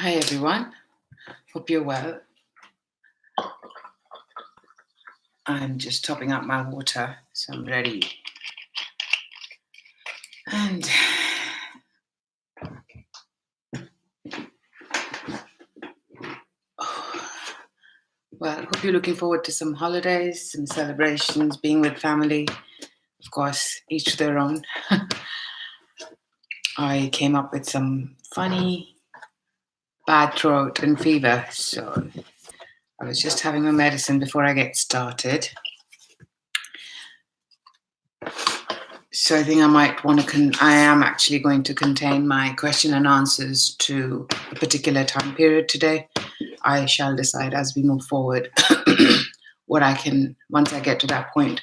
Hi everyone, hope you're well. I'm just topping up my water, so I'm ready. And well, hope you're looking forward to some holidays, some celebrations, being with family. Of course, each to their own. I came up with some funny bad throat and fever, so I was just having my medicine before I get started. So I think I might want to, I am actually going to contain my question and answers to a particular time period today. I shall decide as we move forward what I can, once I get to that point,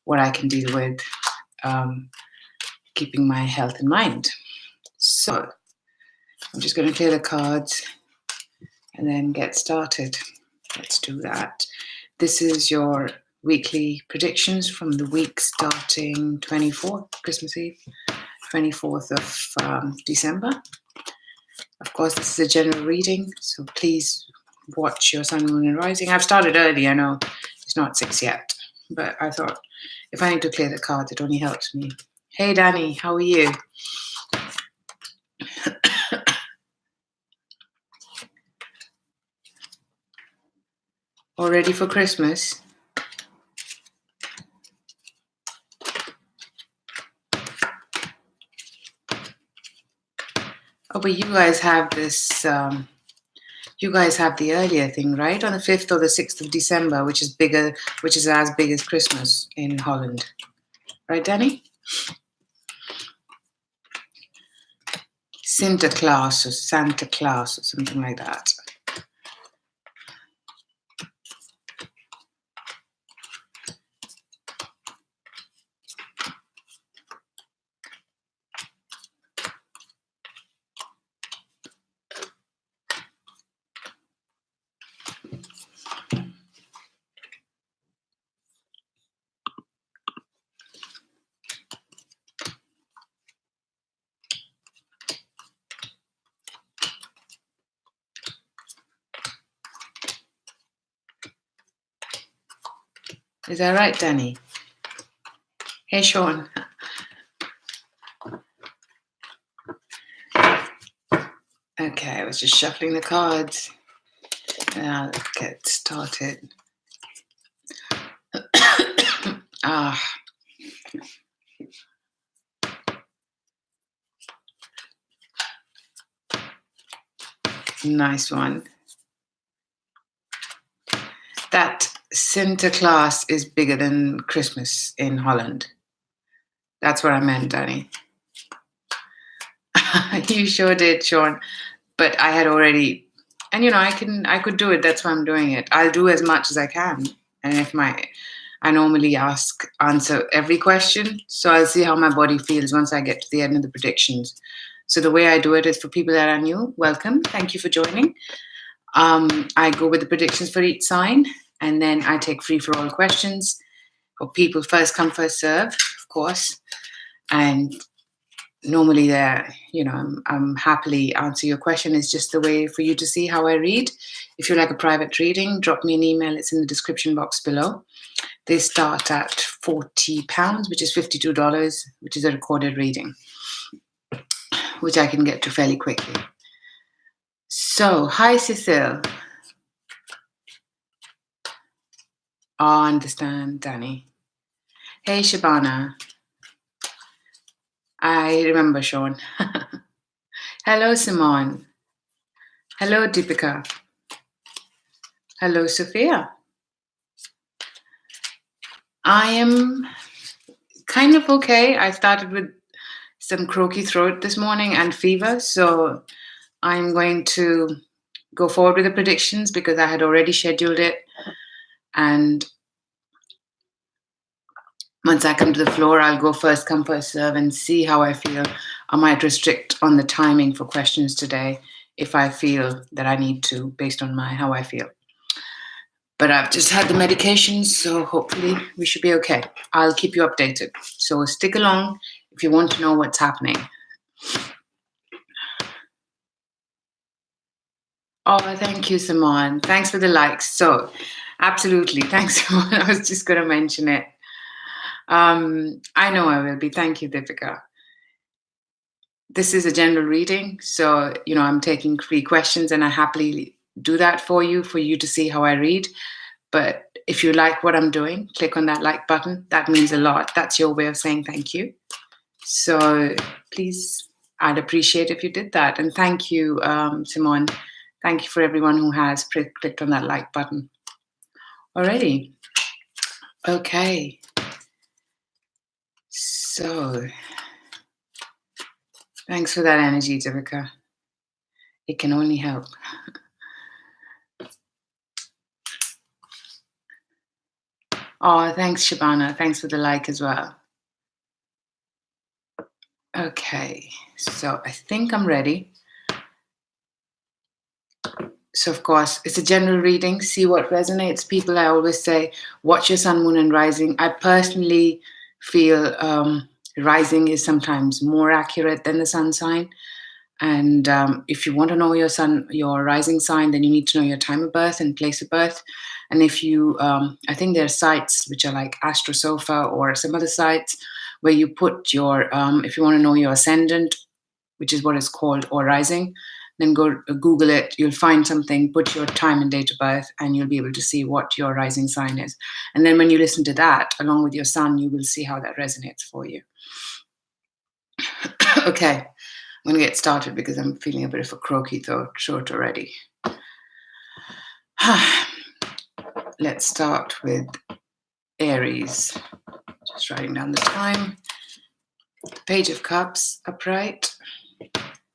what I can deal with, keeping my health in mind. So I'm just going to clear the cards and then get started. Let's do that. This is your weekly predictions from the week starting 24th, Christmas Eve, 24th of December. Of course, this is a general reading, so please watch your sun, moon, and rising. I've started early, I know it's not 6 yet, but I thought if I need to clear the cards, it only helps me. Hey, Danny, how are you? All ready for Christmas? Oh, but you guys have this, you guys have the earlier thing, right? On the 5th or the 6th of December, which is bigger, which is as big as Christmas in Holland. Right, Danny? Sinterklaas or Santa Claus or something like that. Is that right, Danny? Hey, Sean. Okay, I was just shuffling the cards. Now let's get started. Nice one. That Sinterklaas is bigger than Christmas in Holland. That's what I meant, Danny. You sure did, Sean. But I had already, and I could do it. That's why I'm doing it. I'll do as much as I can. And if I normally answer every question. So I'll see how my body feels once I get to the end of the predictions. So the way I do it is for people that are new, welcome. Thank you for joining. I go with the predictions for each sign, and then I take free-for-all questions for people first come, first serve, of course. And normally I'm happily answer your question. It's just a way for you to see how I read. If you like a private reading, drop me an email. It's in the description box below. They start at £40, which is $52, which is a recorded reading, which I can get to fairly quickly. So, hi, Cecile. I understand, Danny. Hey, Shabana. I remember, Sean. Hello, Simone. Hello, Deepika. Hello, Sophia. I am kind of okay. I started with some croaky throat this morning and fever, so I'm going to go forward with the predictions because I had already scheduled it. And once I come to the floor, I'll go first come, first serve and see how I feel. I might restrict on the timing for questions today if I feel that I need to, based on how I feel. But I've just had the medications, so hopefully we should be okay. I'll keep you updated. So stick along if you want to know what's happening. Oh, thank you, Simone. Thanks for the likes. So, absolutely. Thanks, Simone. I was just going to mention it. I know I will be. Thank you, Deepika. This is a general reading. So, I'm taking 3 questions and I happily do that for you to see how I read. But if you like what I'm doing, click on that like button. That means a lot. That's your way of saying thank you. So please, I'd appreciate if you did that. And thank you, Simone. Thank you for everyone who has clicked on that like button already. Okay. So thanks for that energy, Devika. It can only help. Oh, thanks, Shabana. Thanks for the like as well. Okay, so I think I'm ready. So, of course, it's a general reading. See what resonates. People, I always say, watch your sun, moon, and rising. I personally feel rising is sometimes more accurate than the sun sign. And if you want to know your rising sign, then you need to know your time of birth and place of birth. And if you, I think there are sites which are like AstroSofa or some other sites where you put your, if you want to know your ascendant, which is what it's called, or rising, then go Google it. You'll find something, put your time and date of birth, and you'll be able to see what your rising sign is. And then when you listen to that, along with your sun, you will see how that resonates for you. Okay, I'm going to get started because I'm feeling a bit of a croaky throat already. Let's start with Aries. Just writing down the time. Page of Cups, upright.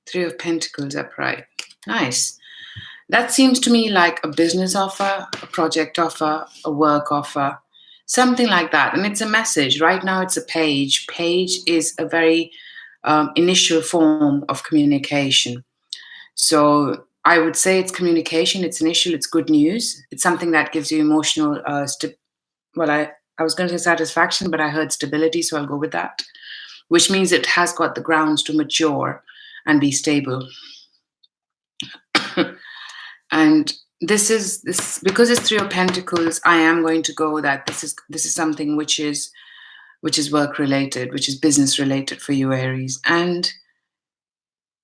3 of Pentacles, upright. Nice. That seems to me like a business offer, a project offer, a work offer, something like that. And it's a message. Right now, it's a page. Page is a very initial form of communication. So I would say it's communication. It's initial. It's good news. It's something that gives you emotional, I was going to say satisfaction, but I heard stability, so I'll go with that, which means it has got the grounds to mature and be stable. And this because it's 3 of Pentacles. I am going to go that this is something which is work related, which is business related for you, Aries, and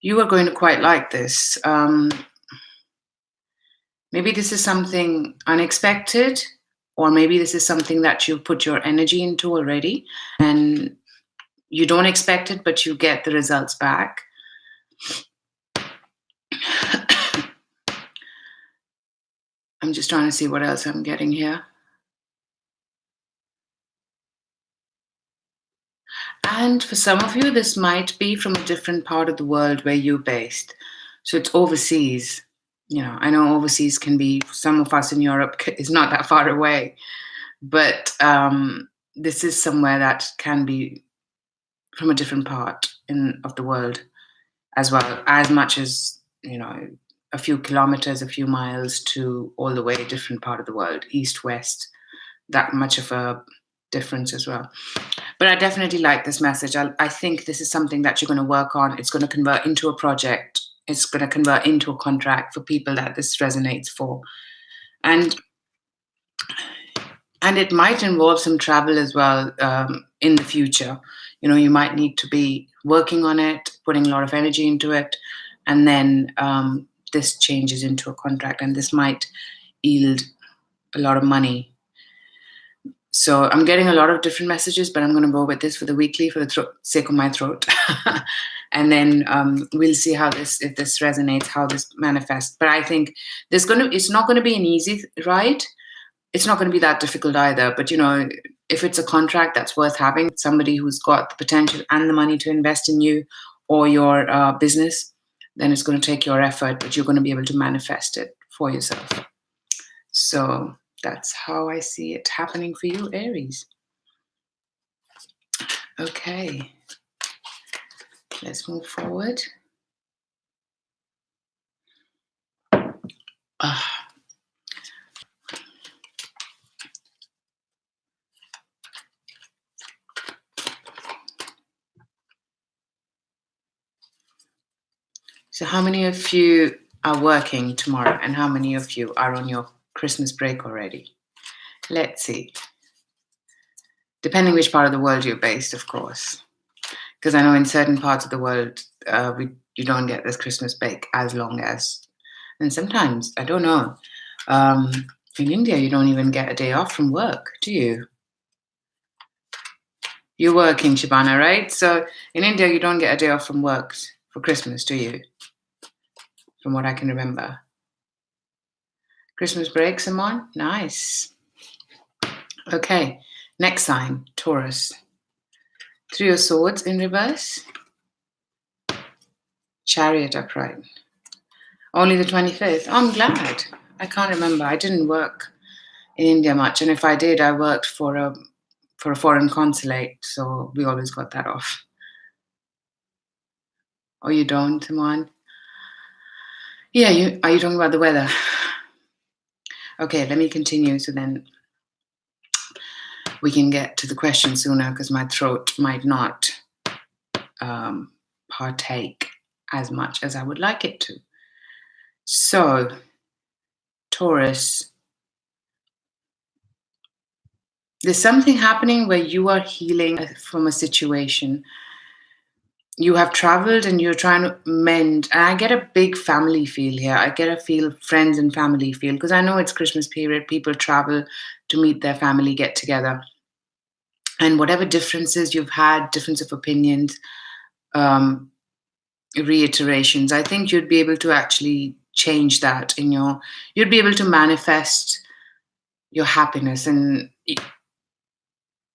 you are going to quite like this. Maybe this is something unexpected, or maybe this is something that you put your energy into already, and you don't expect it, but you get the results back. I'm just trying to see what else I'm getting here. And for some of you, this might be from a different part of the world where you're based. So it's overseas. I know overseas can be, some of us in Europe is not that far away, but this is somewhere that can be from a different part of the world as well, as much as, a few kilometers, a few miles to all the way a different part of the world, east, west, that much of a difference as well. But I definitely like this message. I think this is something that you're going to work on. It's going to convert into a project. It's going to convert into a contract for people that this resonates for. And it might involve some travel as well in the future. You might need to be working on it, putting a lot of energy into it, and then this changes into a contract, and this might yield a lot of money. So I'm getting a lot of different messages, but I'm going to go with this for the weekly for the sake of my throat. And then we'll see if this resonates, how this manifests. But I think it's not going to be an easy ride. It's not going to be that difficult either. But, if it's a contract that's worth having, somebody who's got the potential and the money to invest in you or your business, then it's going to take your effort, but you're going to be able to manifest it for yourself. So that's how I see it happening for you, Aries. Okay, let's move forward. So how many of you are working tomorrow, and how many of you are on your Christmas break already? Let's see. Depending which part of the world you're based, of course. Because I know in certain parts of the world, you don't get this Christmas break as long as, and sometimes, I don't know, in India, you don't even get a day off from work, do you? You're working, Shabana, right? So in India, you don't get a day off from work for Christmas, do you? From what I can remember. Christmas break, someone? Nice. Okay, next sign, Taurus. Three of Swords in reverse. Chariot upright. Only the 25th. Oh, I'm glad. I can't remember. I didn't work in India much, and if I did, I worked for a foreign consulate, so we always got that off. Oh, you don't, Simon? Yeah, are you talking about the weather? Okay, let me continue so then we can get to the question sooner, because my throat might not partake as much as I would like it to. So, Taurus, there's something happening where you are healing from a situation. You have traveled and you're trying to mend. And I get a big family feel here. I get a feel, friends and family feel, because I know it's Christmas period. People travel to meet their family, get together. And whatever differences you've had, difference of opinions, reiterations, I think you'd be able to actually change that you'd be able to manifest your happiness and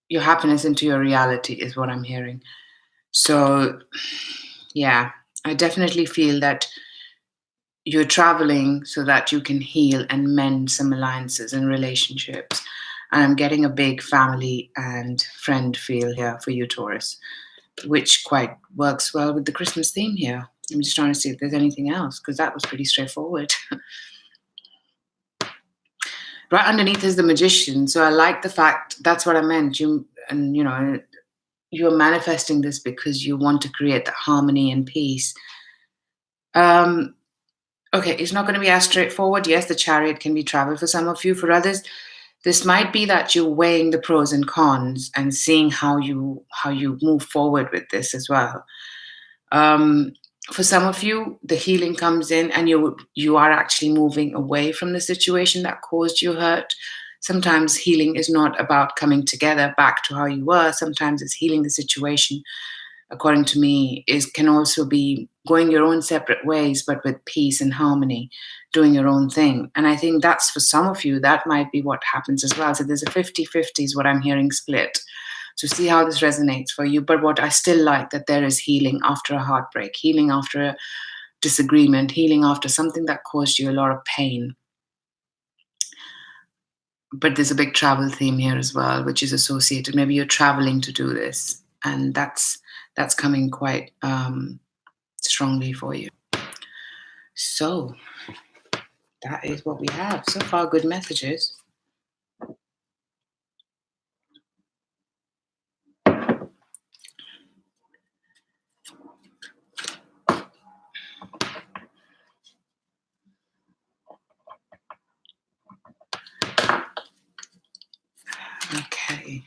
your happiness into your reality is what I'm hearing. So, yeah, I definitely feel that you're traveling so that you can heal and mend some alliances and relationships. And I'm getting a big family and friend feel here for you, Taurus, which quite works well with the Christmas theme here. I'm just trying to see if there's anything else, because that was pretty straightforward. Right underneath is the Magician. So I like the fact, that's what I meant. You're manifesting this because you want to create that harmony and peace. Okay, it's not going to be as straightforward. Yes, the Chariot can be travel for some of you. For others, this might be that you're weighing the pros and cons and seeing how you move forward with this as well. For some of you, the healing comes in and you are actually moving away from the situation that caused you hurt. Sometimes healing is not about coming together back to how you were. Sometimes it's healing the situation, according to me, can also be going your own separate ways, but with peace and harmony, doing your own thing. And I think that's for some of you, that might be what happens as well. So there's a 50-50 is what I'm hearing split. So see how this resonates for you. But what I still like, that there is healing after a heartbreak, healing after a disagreement, healing after something that caused you a lot of pain. But there's a big travel theme here as well, which is associated. Maybe you're traveling to do this, and that's coming quite strongly for you. So that is what we have so far. Good messages. Okay.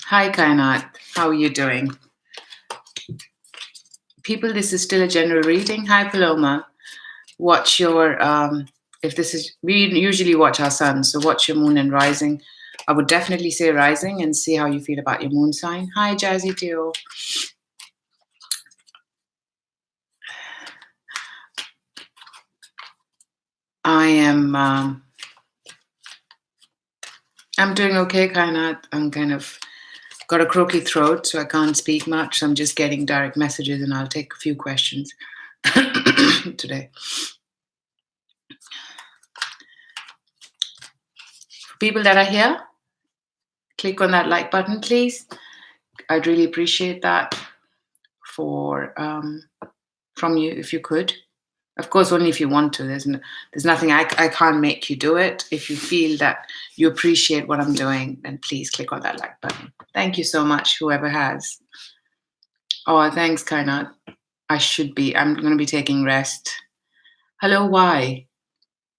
Hi, Kainat. How are you doing? People, this is still a general reading. Hi, Paloma. Watch your, we usually watch our sun, so watch your moon and rising. I would definitely say rising and see how you feel about your moon sign. Hi, Jazzy Teo. I am, I'm doing okay, Kainat. I'm kind of got a croaky throat, so I can't speak much. So I'm just getting direct messages, and I'll take a few questions today. For people that are here, click on that like button, please. I'd really appreciate that from you, if you could. Of course, only if you want to. There's nothing, I can't make you do it. If you feel that you appreciate what I'm doing, then please click on that like button. Thank you so much, whoever has. Oh, thanks, Kainat. I'm going to be taking rest. Hello, why?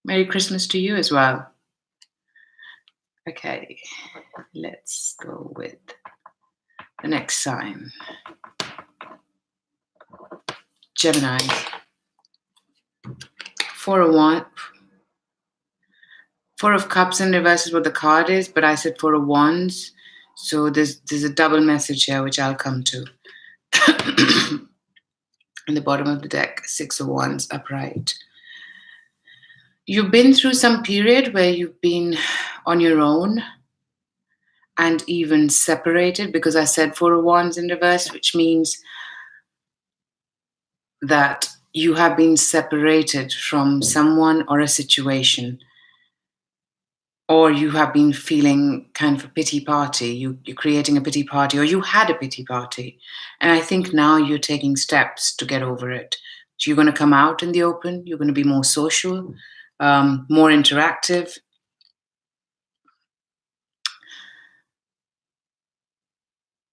Merry Christmas to you as well. Okay, let's go with the next sign. Gemini. 4 of Cups in reverse is what the card is, but I said 4 of Wands. So there's a double message here, which I'll come to. In the bottom of the deck, 6 of Wands upright. You've been through some period where you've been on your own and even separated, because I said 4 of Wands in reverse, which means that you have been separated from someone or a situation, or you have been feeling kind of a pity party. You're creating a pity party, or you had a pity party. And I think now you're taking steps to get over it. So you're going to come out in the open. You're going to be more social, more interactive.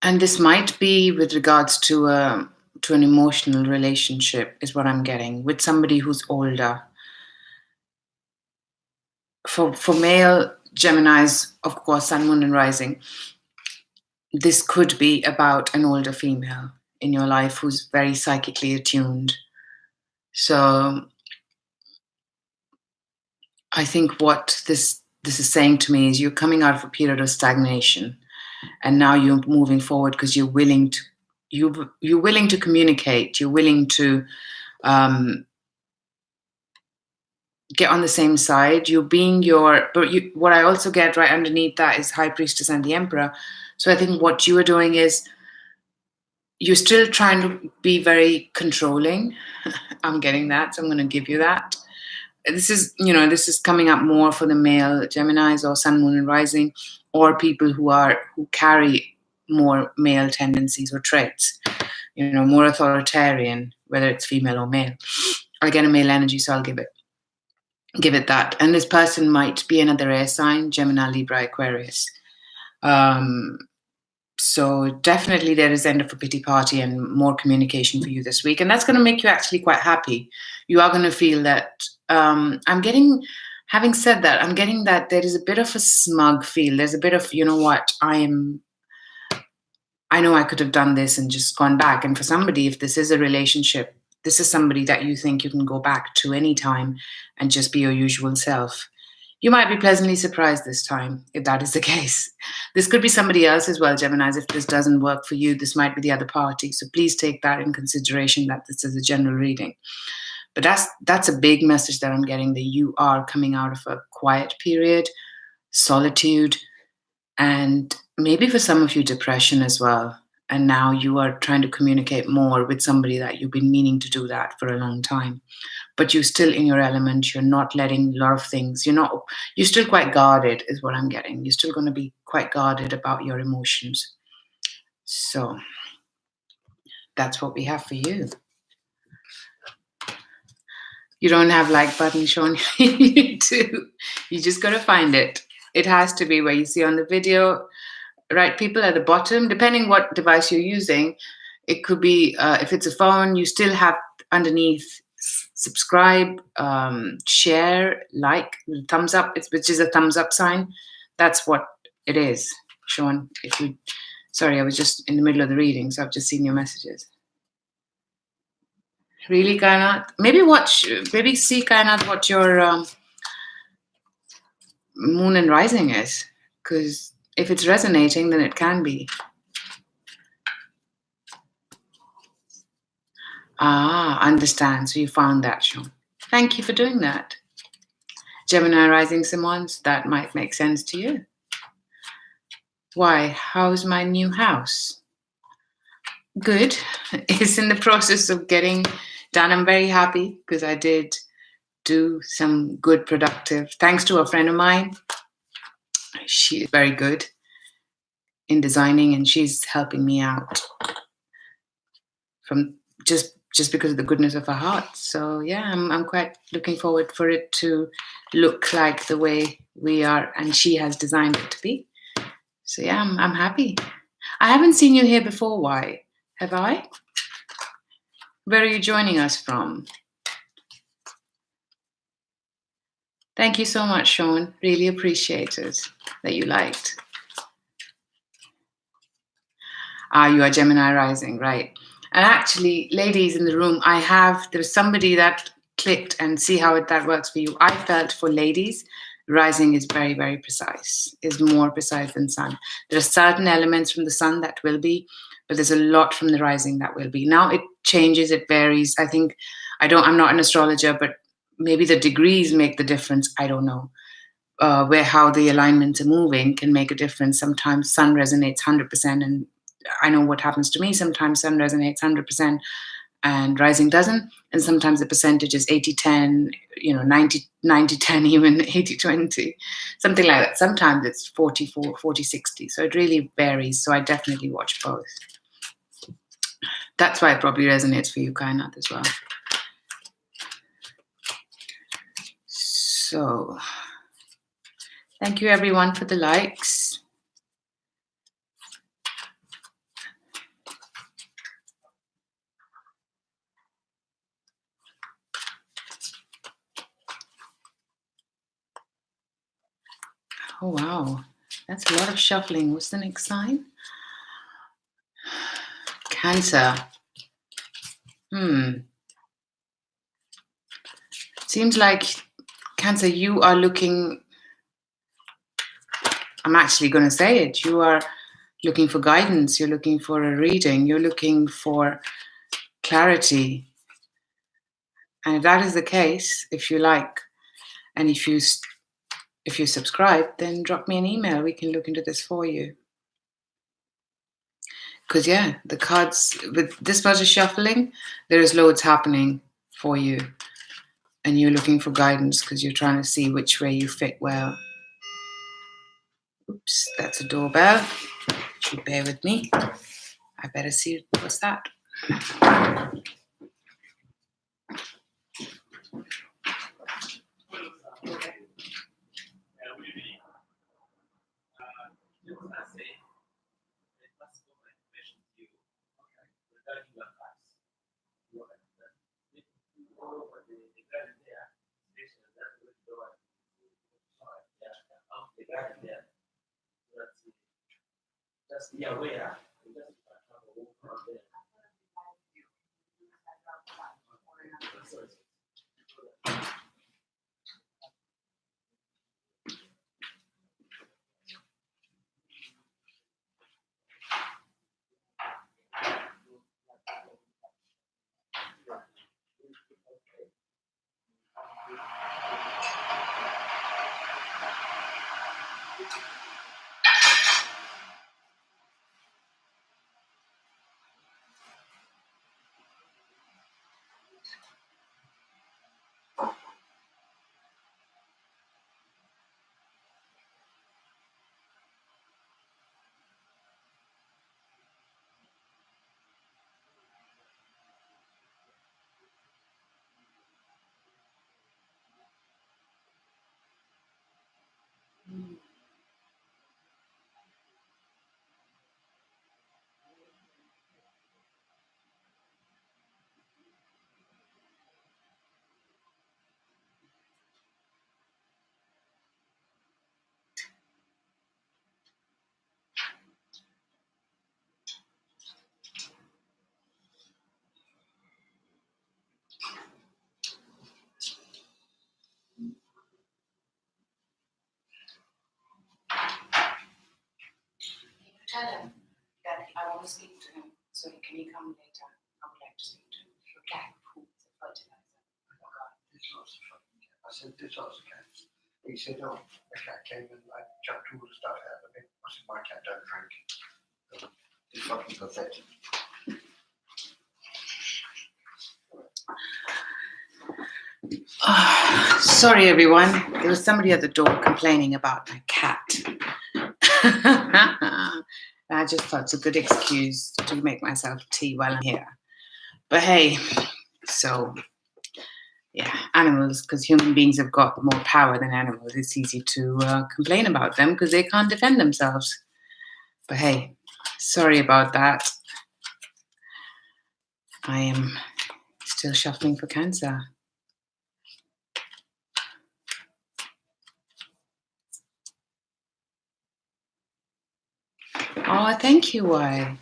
And this might be with regards to an emotional relationship, is what I'm getting, with somebody who's older. For male Geminis, of course, Sun, Moon, and Rising, this could be about an older female in your life who's very psychically attuned. So I think what this is saying to me is you're coming out of a period of stagnation, and now you're moving forward because you're willing to communicate. You're willing to get on the same side. You're being what I also get right underneath that is High Priestess and the Emperor. So I think what you are doing is you're still trying to be very controlling. I'm getting that, so I'm going to give you that. This is coming up more for the male Geminis or Sun, Moon, and Rising, or people who carry more male tendencies or traits. More authoritarian, whether it's female or male. I get a male energy, so I'll give it that. And this person might be another air sign: Gemini, Libra, Aquarius. So definitely there is end of a pity party and more communication for you this week. And that's going to make you actually quite happy. You are going to feel that, having said that, I'm getting that there is a bit of a smug feel. There's a bit of, you know what, I know I could have done this and just gone back. And for somebody, if this is a relationship, this is somebody that you think you can go back to anytime and just be your usual self. You might be pleasantly surprised this time, if that is the case. This could be somebody else as well, Geminis. If this doesn't work for you, this might be the other party. So please take that in consideration, that this is a general reading. But that's a big message that I'm getting, that you are coming out of a quiet period, solitude, and maybe for some of you, depression as well. And now you are trying to communicate more with somebody that you've been meaning to do that for a long time. But you're still in your element. You're not letting a lot of things. You're still quite guarded, is what I'm getting. You're still going to be quite guarded about your emotions. So that's what we have for you. You don't have like button shown. You do. You just got to find it. It has to be where you see on the video, right? People at the bottom, depending what device you're using. It could be, if it's a phone, you still have underneath subscribe, share, like, thumbs up, which is a thumbs up sign. That's what it is, Sean. Sorry, I was just in the middle of the reading, so I've just seen your messages. Really, Kainat? Maybe see, Kainat, what your moon and rising is, because if it's resonating, then it can be. Understand. So you found that, Sean. Thank you for doing that. Gemini rising, Simons, that might make sense to you. Why? How's my new house? Good. It's in the process of getting done. I'm very happy because I did do some good productive, thanks to a friend of mine. She is very good in designing, and she's helping me out from just because of the goodness of her heart. So yeah, I'm quite looking forward for it to look like the way we are and she has designed it to be. So yeah, I'm happy. I haven't seen you here before. Why? Have I? Where are you joining us from? Thank you so much, Sean. Really appreciate it that you liked. You are Gemini rising, right? And actually, ladies in the room, there's somebody that clicked and see how that works for you. I felt for ladies, rising is very, very precise, is more precise than sun. There are certain elements from the sun that will be, but there's a lot from the rising that will be. Now it changes, it varies. I think, I'm not an astrologer, but maybe the degrees make the difference. I don't know. How the alignments are moving can make a difference. Sometimes sun resonates 100%, and I know what happens to me. Sometimes sun resonates 100% and rising doesn't. And sometimes the percentage is 80-10, 90-10, even 80-20, something like that. Sometimes it's 40-60. So it really varies. So I definitely watch both. That's why it probably resonates for you, Kainat, as well. So thank you, everyone, for the likes. Oh, wow. That's a lot of shuffling. What's the next sign? Cancer. Seems like, Cancer, you are looking, I'm actually going to say it, you are looking for guidance, you're looking for a reading, you're looking for clarity. And if that is the case, if you like, and if you subscribe, then drop me an email. We can look into this for you. Because, yeah, the cards, with this much of shuffling, there is loads happening for you. And you're looking for guidance because you're trying to see which way you fit well. Oops, that's a doorbell. If you bear with me, I better see what's that. Just be aware. Tell him that I want to speak to him, so can he come later? I would like to speak to him. For cat food, fertilizer. I said, this was a cat. He said, oh, the cat came and I chucked all the stuff out of it. I said, my cat don't drink. It's fucking pathetic. Sorry, everyone. There was somebody at the door complaining about my cat. I just thought it's a good excuse to make myself tea while I'm here. But hey, so yeah, animals, because human beings have got more power than animals. It's easy to complain about them because they can't defend themselves. But hey, sorry about that. I am Still shuffling for Cancer. Oh, thank you, Why.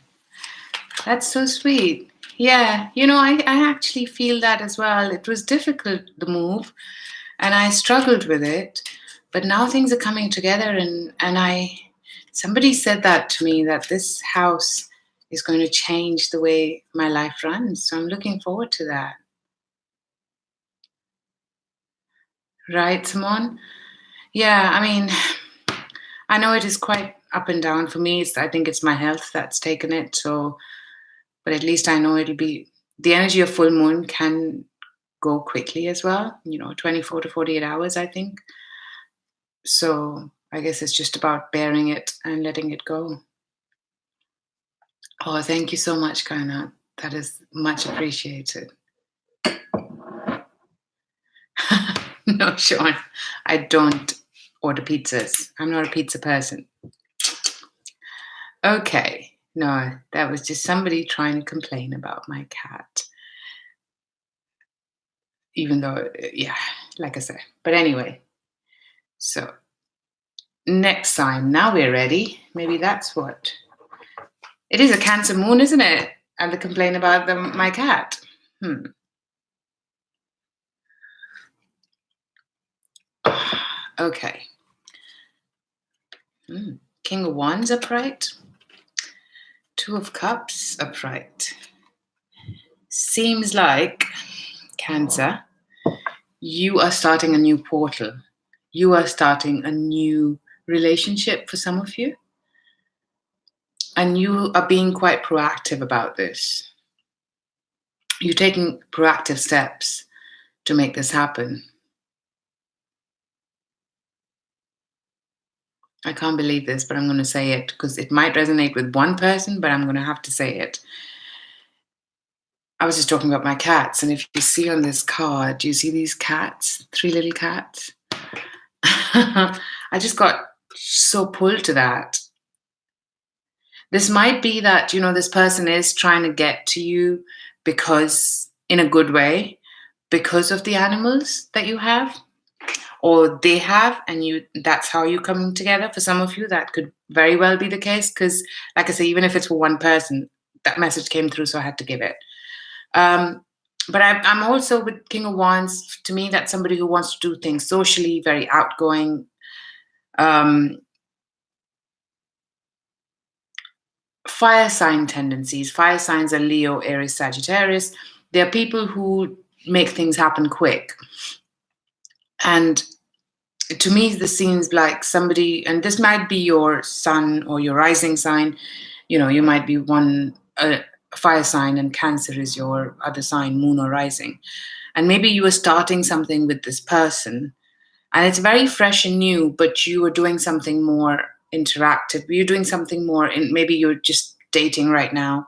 That's so sweet. Yeah, I actually feel that as well. It was difficult, the move, and I struggled with it. But now things are coming together, and somebody said that to me, that this house is going to change the way my life runs. So I'm looking forward to that. Right, Simone? Yeah, I mean, I know it is quite up and down for me. I think it's my health that's taken it. So, but at least I know it'll be the energy of full moon can go quickly as well. 24 to 48 hours, I think. So I guess it's just about bearing it and letting it go. Oh, thank you so much, Kaina. That is much appreciated. No, Sean, I don't order pizzas. I'm not a pizza person. Okay. No, that was just somebody trying to complain about my cat. Even though, yeah, like I said. But anyway, so next sign. Now we're ready. Maybe that's what. It is a Cancer moon, isn't it? And the complain about my cat. Okay. King of Wands upright. Two of Cups upright. Seems like, Cancer, you are starting a new portal. You are starting a new relationship for some of you. And you are being quite proactive about this. You're taking proactive steps to make this happen. I can't believe this, but I'm going to say it because it might resonate with one person, but I'm going to have to say it. I was just talking about my cats, and if you see on this card, do you see these cats? 3 little cats? I just got so pulled to that. This might be that, this person is trying to get to you because, in a good way, because of the animals that you have or they have, and that's how you come together. For some of you, that could very well be the case because, like I say, even if it's for one person, that message came through, so I had to give it. But I'm also with King of Wands. To me, that's somebody who wants to do things socially, very outgoing. Fire sign tendencies. Fire signs are Leo, Aries, Sagittarius. They're people who make things happen quick. And to me, this seems like somebody, and this might be your sun or your rising sign. You might be one fire sign, and Cancer is your other sign, moon or rising. And maybe you were starting something with this person, and it's very fresh and new, but you were doing something more interactive. You're doing something more, and maybe you're just dating right now,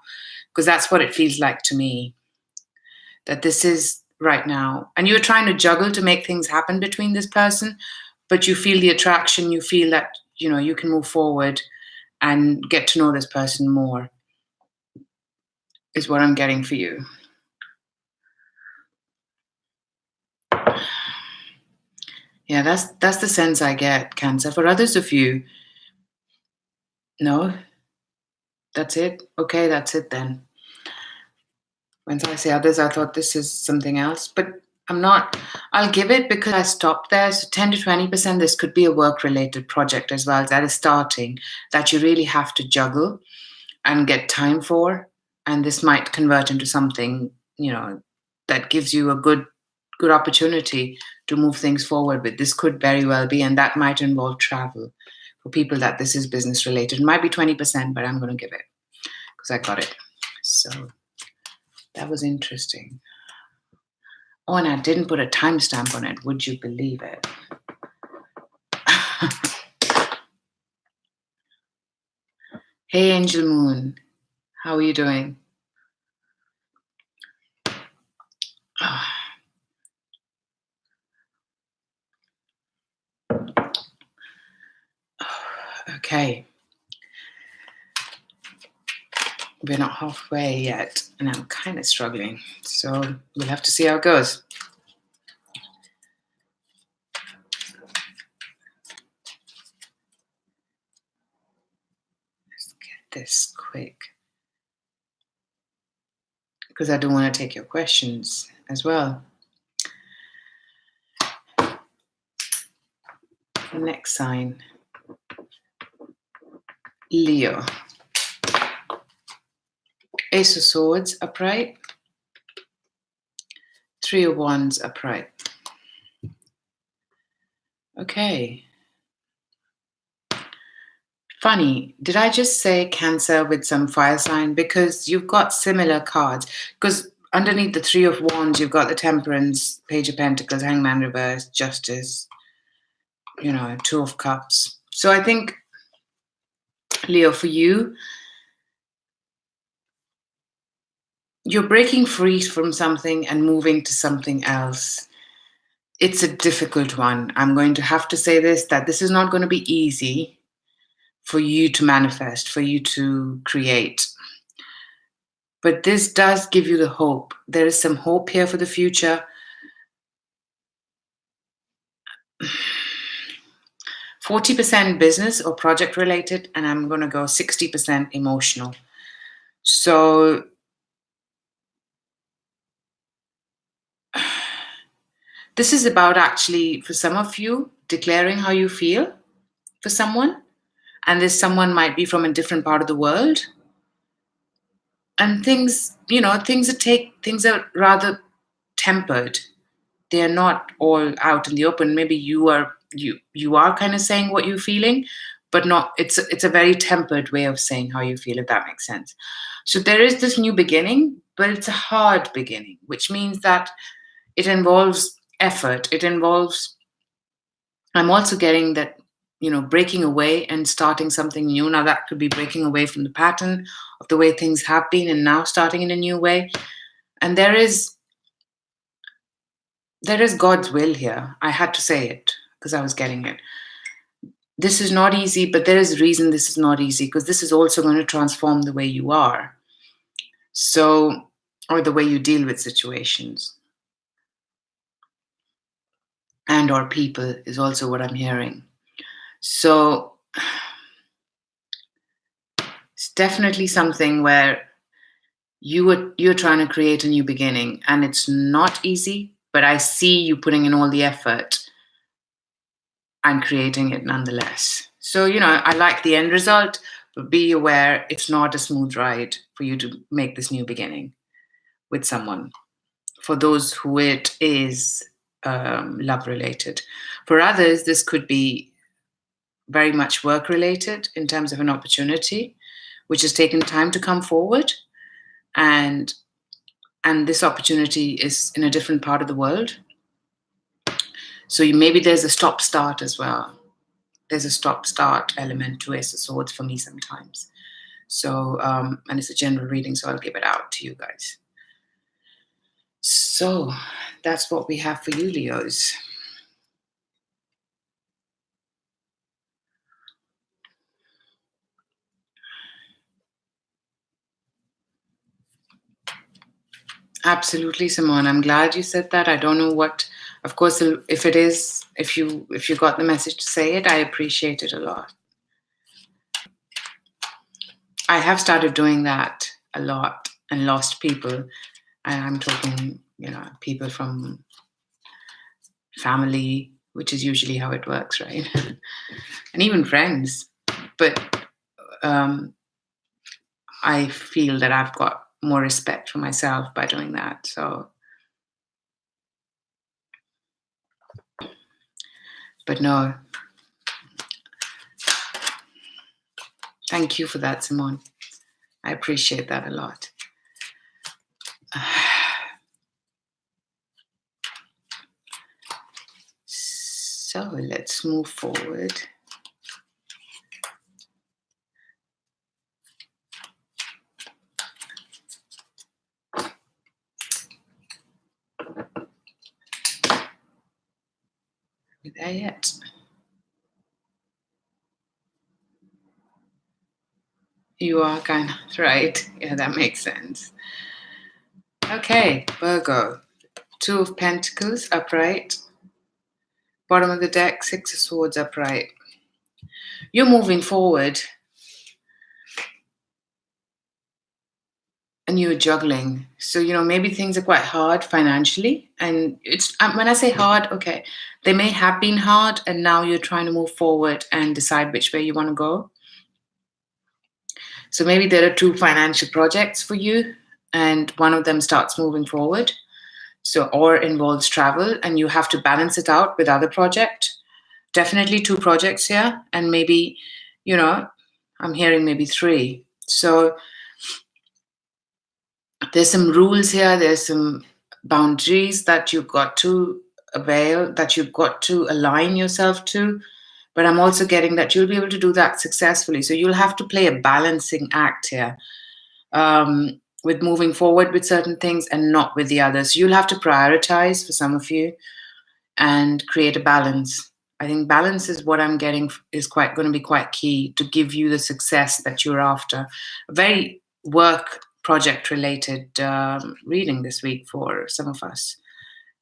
because that's what it feels like to me. That this is right now, and you're trying to juggle to make things happen between this person, but you feel the attraction. You feel that you can move forward and get to know this person more. Is what I'm getting for you. Yeah, that's the sense I get, Cancer. For others of you, no, that's it. Okay, that's it then. When I say others, I thought this is something else, but I'm not. I'll give it because I stopped there. So 10 to 20%, this could be a work-related project as well that is starting, that you really have to juggle and get time for. And this might convert into something, that gives you a good opportunity to move things forward with. This could very well be, and that might involve travel. For people that this is business related, it might be 20%, but I'm going to give it because I got it. So that was interesting. Oh, and I didn't put a timestamp on it. Would you believe it? Hey, Angel Moon. How are you doing? Okay. we're not halfway yet, and I'm kind of struggling. So we'll have to see how it goes. Let's get this quick, because I don't want to take your questions as well. Next sign, Leo. Ace of Swords upright. 3 of Wands upright. Okay. Funny, did I just say Cancer with some fire sign? Because you've got similar cards. Because underneath the 3 of Wands, you've got the Temperance, Page of Pentacles, Hangman reverse, Justice, 2 of Cups. So I think, Leo, for you, you're breaking free from something and moving to something else. It's a difficult one. I'm going to have to say this, that this is not going to be easy for you to manifest, for you to create. But this does give you the hope. There is some hope here for the future. 40% business or project related, and I'm going to go 60% emotional. So this is about actually, for some of you, declaring how you feel for someone. And this someone might be from a different part of the world. And things are rather tempered. They are not all out in the open. Maybe you are kind of saying what you're feeling, but not. It's a very tempered way of saying how you feel, if that makes sense. So there is this new beginning, but it's a hard beginning, which means that it involves effort. It involves. I'm also getting that, breaking away and starting something new. Now that could be breaking away from the pattern of the way things have been and now starting in a new way. And there is God's will here. I had to say it because I was getting it. This is not easy, but there is a reason this is not easy, because this is also going to transform the way you are. So, or the way you deal with situations. And or people is also what I'm hearing. So it's definitely something where you're trying to create a new beginning, and it's not easy, but I see you putting in all the effort and creating it nonetheless. So, I like the end result, but be aware it's not a smooth ride for you to make this new beginning with someone. For those who it is love related. For others, this could be very much work related in terms of an opportunity, which has taken time to come forward. And this opportunity is in a different part of the world. So maybe there's a stop-start as well. There's a stop-start element to Ace of Swords for me sometimes. So, and it's a general reading, so I'll give it out to you guys. So that's what we have for you, Leos. Absolutely, Simone. I'm glad you said that. I don't know what, of course, if you got the message to say it, I appreciate it a lot. I have started doing that a lot and lost people. I'm talking, people from family, which is usually how it works, right? And even friends. But I feel that I've got more respect for myself by doing that. So, but no. Thank you for that, Simone. I appreciate that a lot. So let's move forward. Are we there yet? You are kind of right. Yeah, that makes sense. Okay, Virgo. Two of Pentacles upright. Bottom of the deck, Six of Swords upright. You're moving forward and you're juggling. So, maybe things are quite hard financially. And it's when I say hard, okay, they may have been hard and now you're trying to move forward and decide which way you want to go. So maybe there are two financial projects for you and one of them starts moving forward. So, or involves travel and you have to balance it out with other project. Definitely two projects here. And maybe, I'm hearing maybe three. So there's some rules here. There's some boundaries that you've got to avail, that you've got to align yourself to. But I'm also getting that you'll be able to do that successfully. So you'll have to play a balancing act here. With moving forward with certain things and not with the others. You'll have to prioritize for some of you and create a balance. I think balance is what I'm getting is quite going to be quite key to give you the success that you're after. A very work project related reading this week for some of us.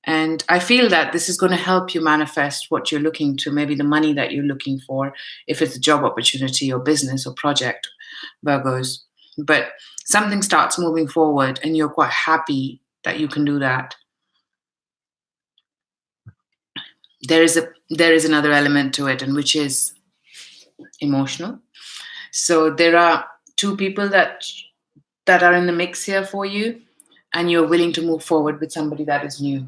And I feel that this is going to help you manifest what you're looking to, maybe the money that you're looking for, if it's a job opportunity or business or project, Virgos. But something starts moving forward and you're quite happy that you can do that. There is another element to it, and which is emotional. So there are two people that are in the mix here for you, and you're willing to move forward with somebody that is new.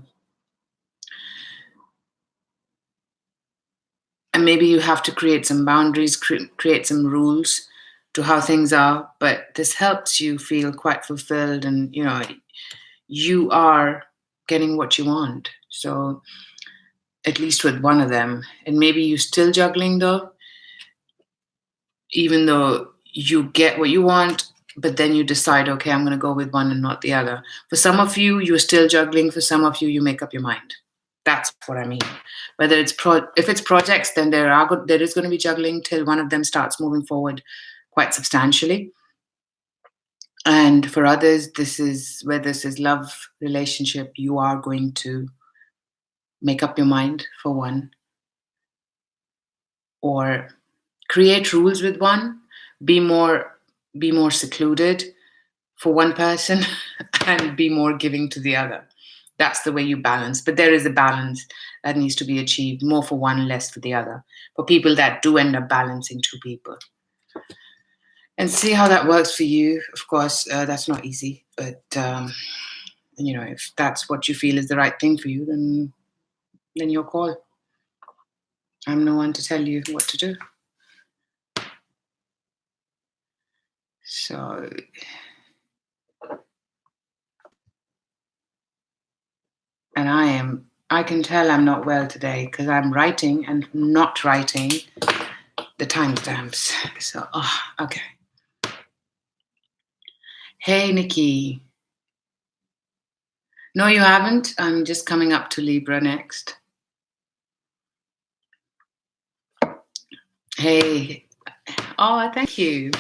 And maybe you have to create some boundaries, create some rules to how things are, but this helps you feel quite fulfilled and you are getting what you want. So at least with one of them. And maybe you're still juggling though, even though you get what you want, but then you decide, okay, I'm going to go with one and not the other. For some of you, you're still juggling. For some of you, you make up your mind. That's what I mean. Whether it's if it's projects, then there is going to be juggling till one of them starts moving forward quite substantially. And for others, this is love relationship. You are going to make up your mind for one, or create rules with one. Be more secluded for one person, and be more giving to the other. That's the way you balance. But there is a balance that needs to be achieved, more for one, less for the other. For people that do end up balancing two people. And see how that works for you. Of course, that's not easy. But, if that's what you feel is the right thing for you, then your call. I'm no one to tell you what to do. So... and I can tell I'm not well today because I'm writing and not writing the timestamps. So, okay. Hey, Nikki. No, you haven't. I'm just coming up to Libra next. Hey. Oh, thank you.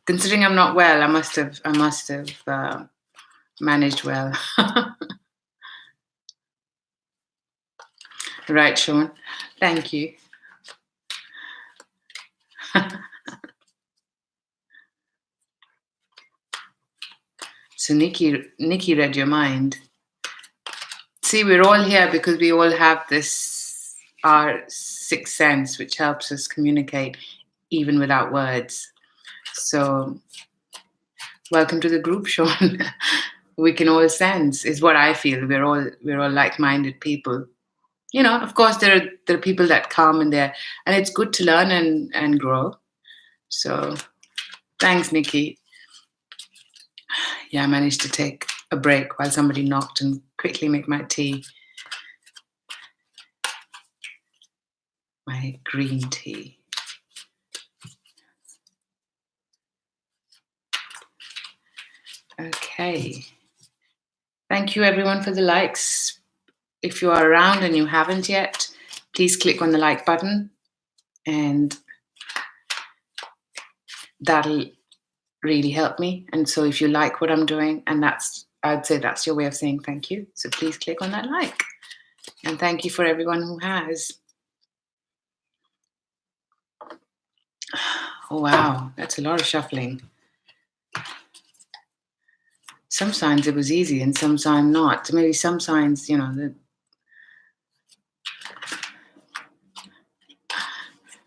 Considering I'm not well, I must have managed well. Right, Sean. Thank you. So Nikki read your mind. See, we're all here because we all have our sixth sense, which helps us communicate even without words. So welcome to the group, Sean. We can all sense, is what I feel. We're all like-minded people. Of course, there are people that come in there, and it's good to learn and grow. So thanks, Nikki. Yeah, I managed to take a break while somebody knocked and quickly make my tea. My green tea. Okay. Thank you, everyone, for the likes. If you are around and you haven't yet, please click on the like button, and that'll really help me. And so if you like what I'm doing, and I'd say that's your way of saying thank you. So please click on that like. And thank you for everyone who has. Oh, wow. That's a lot of shuffling. Some signs it was easy and some signs not. Maybe some signs,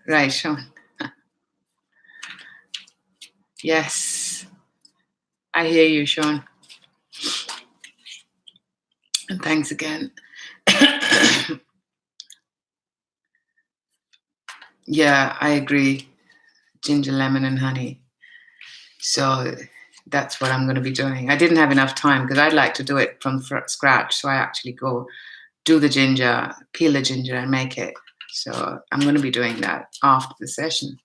right, Sean. Yes. I hear you, Sean. And thanks again. Yeah, I agree. Ginger, lemon, and honey. So that's what I'm going to be doing. I didn't have enough time because I'd like to do it from scratch. So I actually go do the ginger, peel the ginger, and make it. So I'm going to be doing that after the session.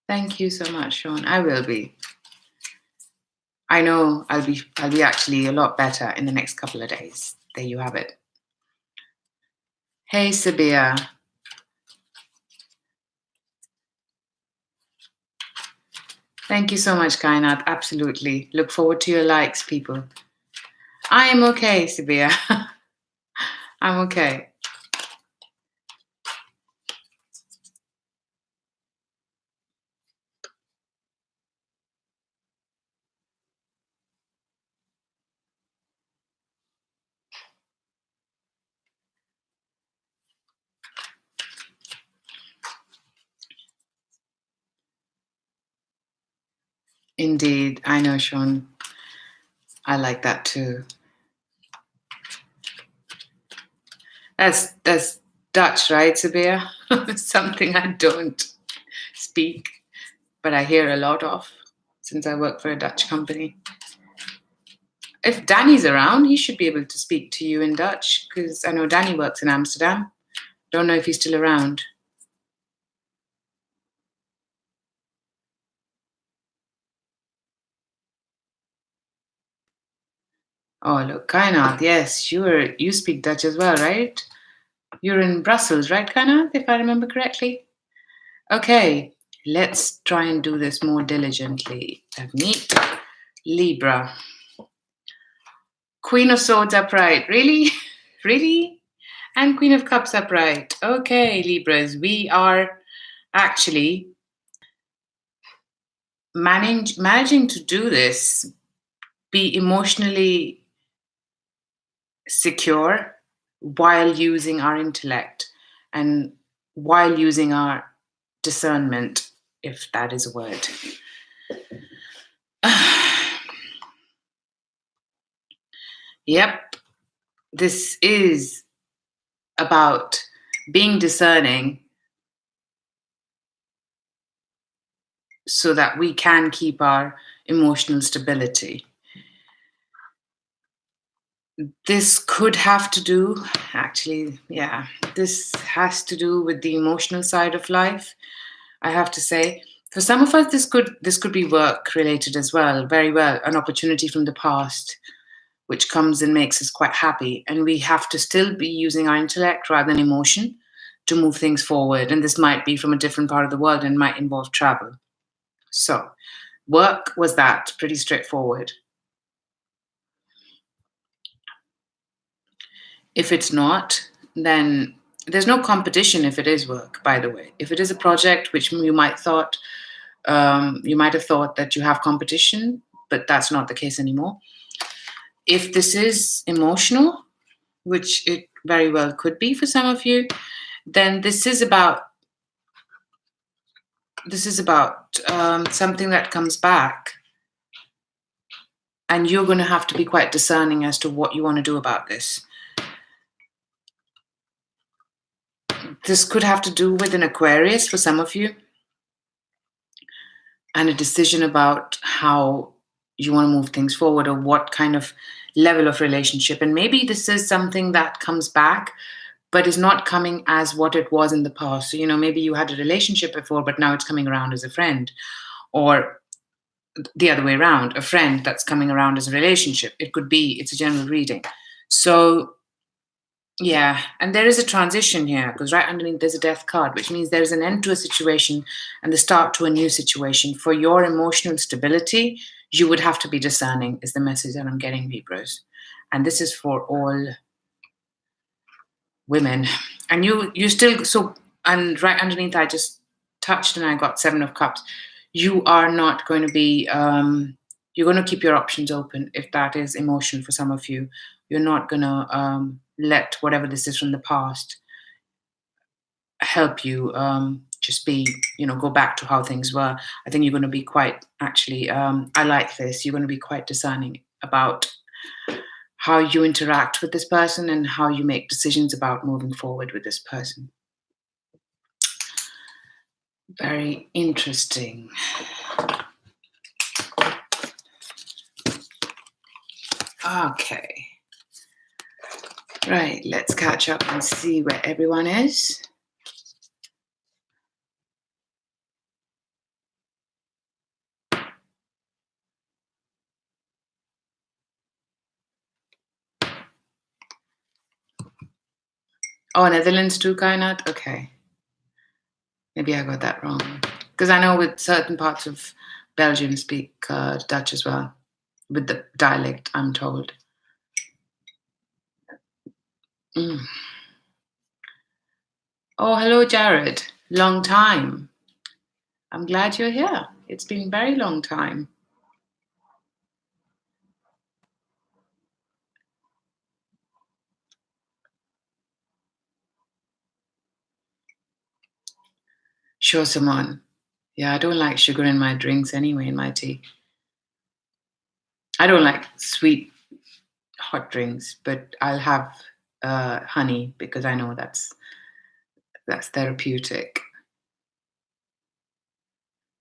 Thank you so much, Sean. I will be. I know I'll be actually a lot better in the next couple of days. There you have it. Hey, Sabia. Thank you so much, Kainat. Absolutely. Look forward to your likes, people. I am okay, Sabia. I'm okay. Indeed. I know, Sean. I like that too. That's Dutch, right, Sabia? Something I don't speak, but I hear a lot of since I work for a Dutch company. If Danny's around, he should be able to speak to you in Dutch because I know Danny works in Amsterdam. Don't know if he's still around. Oh, look, Kainat, yes, you speak Dutch as well, right? You're in Brussels, right, Kainat, if I remember correctly? Okay, let's try and do this more diligently. Neat. Libra. Queen of Swords upright. Really? Really? And Queen of Cups upright. Okay, Libras, we are actually managing to do this, be emotionally secure while using our intellect and while using our discernment, if that is a word. Yep, this is about being discerning so that we can keep our emotional stability. This could have to do, actually, yeah, this has to do with the emotional side of life, I have to say. For some of us, this could be work related as well, very well, an opportunity from the past, which comes and makes us quite happy. And we have to still be using our intellect rather than emotion to move things forward. And this might be from a different part of the world and might involve travel. So, work was that, pretty straightforward. If it's not, then there's no competition if it is work, by the way. If it is a project which you might have thought that you have competition, but that's not the case anymore. If this is emotional, which it very well could be for some of you, then this is about something that comes back, and you're going to have to be quite discerning as to what you want to do about this. This could have to do with an Aquarius for some of you, and a decision about how you want to move things forward or what kind of level of relationship. And maybe this is something that comes back but is not coming as what it was in the past. So, maybe you had a relationship before, but now it's coming around as a friend, or the other way around, a friend that's coming around as a relationship. It's a general reading. So Yeah, and there is a transition here because right underneath there's a death card, which means there is an end to a situation and the start to a new situation. For your emotional stability, you would have to be discerning, is the message that I'm getting, Libras. And this is for all women. And you still, so, and right underneath, I just touched and I got 7 of Cups. You are not going to be, you're going to keep your options open if that is emotion for some of you. You're not going to let whatever this is from the past help you just be, go back to how things were. I think you're going to be quite, actually, I like this. You're going to be quite discerning about how you interact with this person and how you make decisions about moving forward with this person. Very interesting. Okay. Right, let's catch up and see where everyone is. Oh, Netherlands too, Kainat? Okay. Maybe I got that wrong. Because I know with certain parts of Belgium speak Dutch as well. With the dialect, I'm told. Mm. Oh, hello, Jared. Long time. I'm glad you're here. It's been a very long time. Sure, Simone. Yeah, I don't like sugar in my drinks anyway, in my tea. I don't like sweet hot drinks, but I'll have honey because I know that's therapeutic.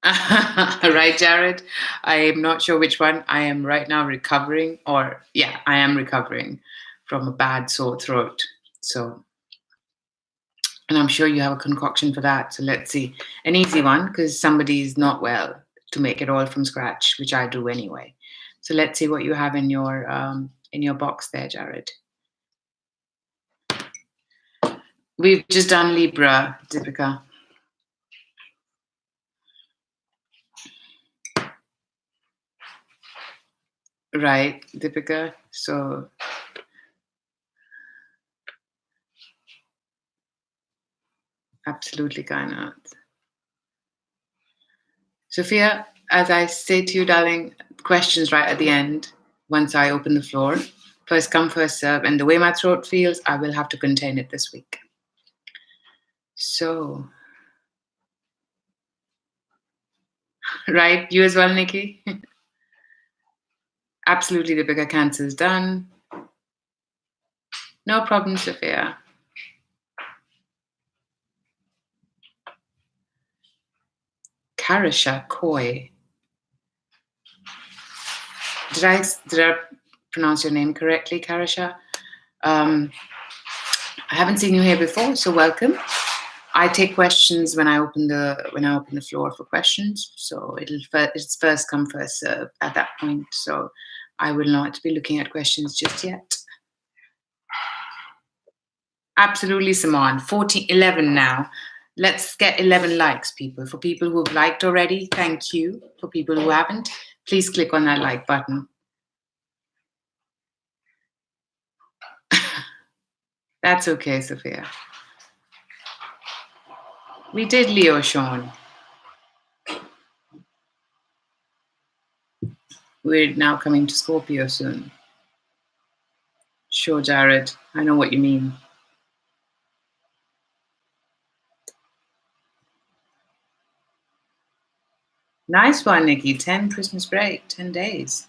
Right, Jared? I am not sure which one. I am right now recovering, or yeah, I am recovering from a bad sore throat. So, and I'm sure you have a concoction for that. So let's see. An easy one because somebody's not well to make it all from scratch, which I do anyway. So let's see what you have in your box there, Jared. We've just done Libra, Deepika. Right, Deepika. So absolutely cannot. Sophia, as I say to you, darling, questions right at the end once I open the floor. First come, first serve. And the way my throat feels, I will have to contain it this week. So, right, you as well, Nikki? Absolutely, the bigger cancer is done. No problem, Sophia. Karasha Koi. Did I pronounce your name correctly, Karasha? I haven't seen you here before, so welcome. I take questions when I open the floor for questions. So it's first come, first serve at that point. So I will not be looking at questions just yet. Absolutely, Simon. 11 now. Let's get 11 likes, people. For people who've liked already, thank you. For people who haven't, please click on that like button. That's okay, Sophia. We did Leo, Sean. We're now coming to Scorpio soon. Sure, Jared. I know what you mean. Nice one, Nikki. 10 Christmas break, 10 days.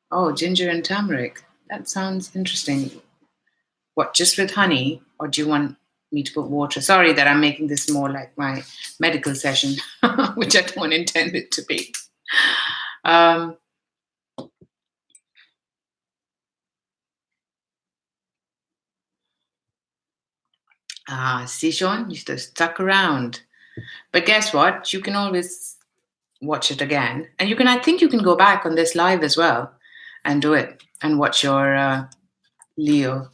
Oh, ginger and turmeric. That sounds interesting. What, just with honey? Or do you want me to put water? Sorry that I'm making this more like my medical session, which I don't intend it to be. See, Sean, you still stuck around. But guess what? You can always watch it again. And I think you can go back on this live as well and do it. And watch your Leo.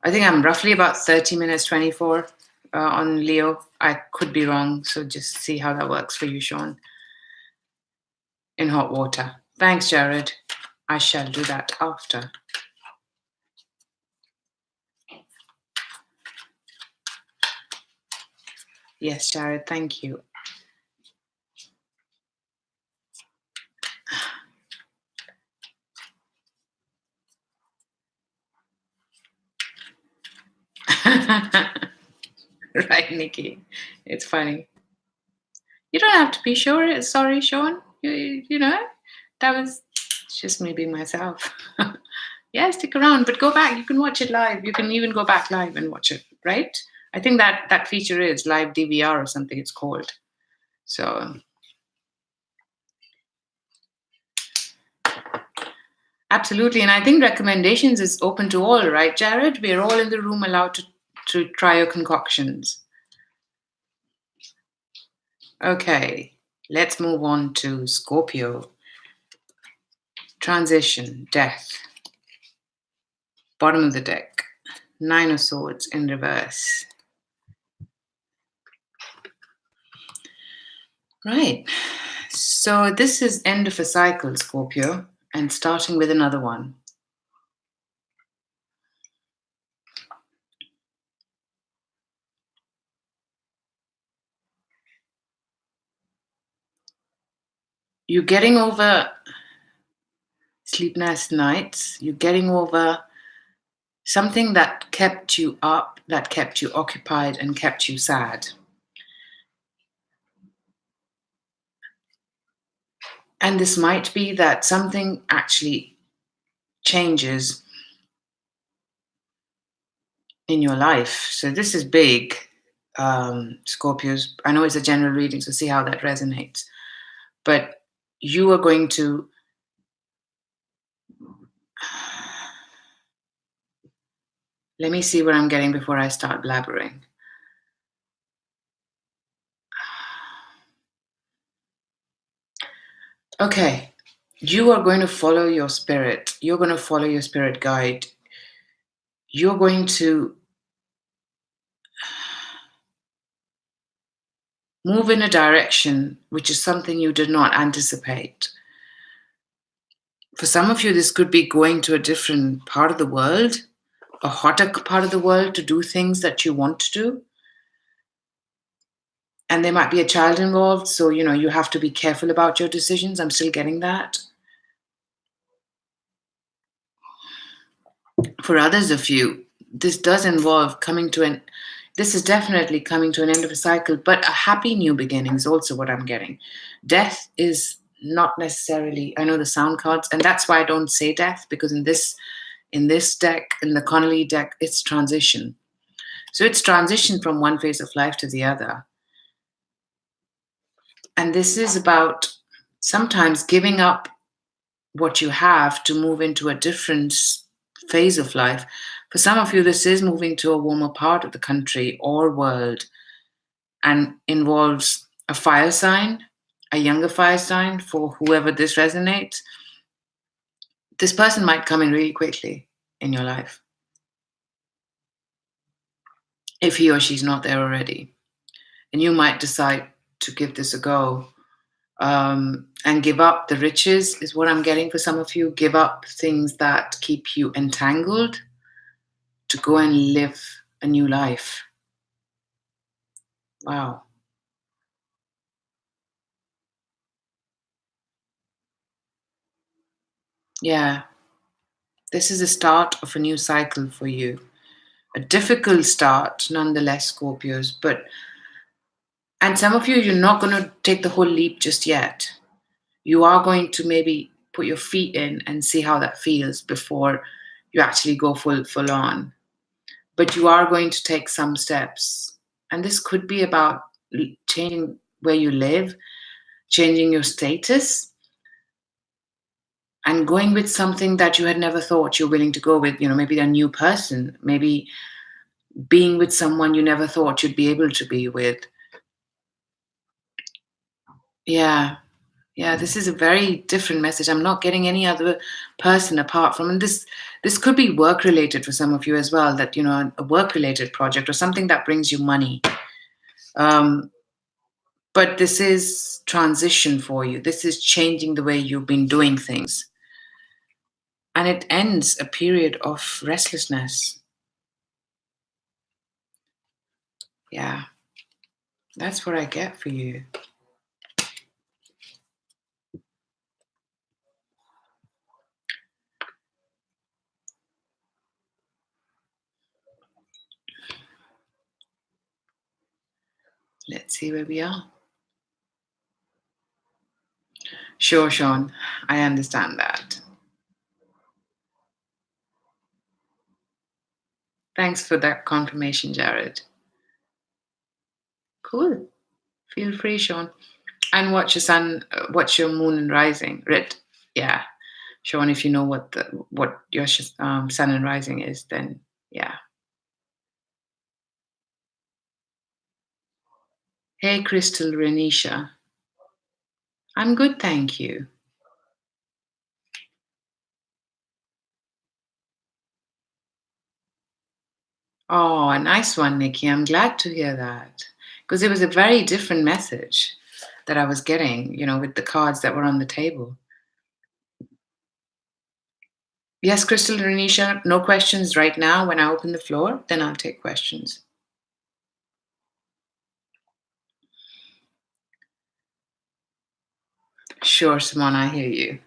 I think I'm roughly about 30 minutes 24 on Leo. I could be wrong, so just see how that works for you, Sean. In hot water. Thanks, Jared. I shall do that after. Yes, Jared, thank you. Right, Nikki. It's funny. You don't have to be sure. Sorry, Sean. You know, that was just me being myself. Yeah, stick around, but go back. You can watch it live. You can even go back live and watch it, right? I think that feature is live DVR or something it's called. So absolutely. And I think recommendations is open to all, right, Jared? We're all in the room allowed to try your concoctions. Okay, let's move on to Scorpio. Transition, death. Bottom of the deck. 9 of Swords in reverse. Right. So this is end of a cycle, Scorpio, and starting with another one. You're getting over sleepless nights. You're getting over something that kept you up, that kept you occupied, and kept you sad. And this might be that something actually changes in your life. So this is big, Scorpios. I know it's a general reading, so see how that resonates. But you are going to let me see what I'm getting before I start blabbering. Okay, you are going to follow your spirit. You're going to follow your spirit guide. You're going to move in a direction which is something you did not anticipate. For some of you, this could be going to a different part of the world, a hotter part of the world to do things that you want to do. And there might be a child involved, so you have to be careful about your decisions. I'm still getting that. For others of you, this does involve this is definitely coming to an end of a cycle, but a happy new beginning is also what I'm getting. Death is not necessarily, I know the sound cards, and that's why I don't say death, because in this deck, in the Connolly deck, it's transition. So it's transition from one phase of life to the other. And this is about sometimes giving up what you have to move into a different phase of life. For some of you, this is moving to a warmer part of the country or world and involves a fire sign, a younger fire sign. For whoever this resonates, this person might come in really quickly in your life if he or she's not there already. And you might decide to give this a go. And give up the riches is what I'm getting for some of you. Give up things that keep you entangled to go and live a new life. Wow. Yeah. This is the start of a new cycle for you. A difficult start, nonetheless, Scorpios. And some of you, you're not going to take the whole leap just yet. You are going to maybe put your feet in and see how that feels before you actually go full on. But you are going to take some steps. And this could be about changing where you live, changing your status, and going with something that you had never thought you're willing to go with. Maybe a new person, maybe being with someone you never thought you'd be able to be with. Yeah. Yeah, this is a very different message. I'm not getting any other person apart from, and this could be work related for some of you as well, that, a work related project or something that brings you money. But this is transition for you. This is changing the way you've been doing things. And it ends a period of restlessness. Yeah, that's what I get for you. Let's see where we are. Sure, Sean, I understand that. Thanks for that confirmation, Jared. Cool. Feel free, Sean. And watch your sun, watch your moon and rising. Right? Yeah, Sean. If you know what your sun and rising is, then yeah. Hey, Crystal Renisha. I'm good, thank you. Oh, a nice one, Nikki. I'm glad to hear that because it was a very different message that I was getting. With the cards that were on the table. Yes, Crystal Renisha. No questions right now. When I open the floor, then I'll take questions. Sure, Simone, I hear you.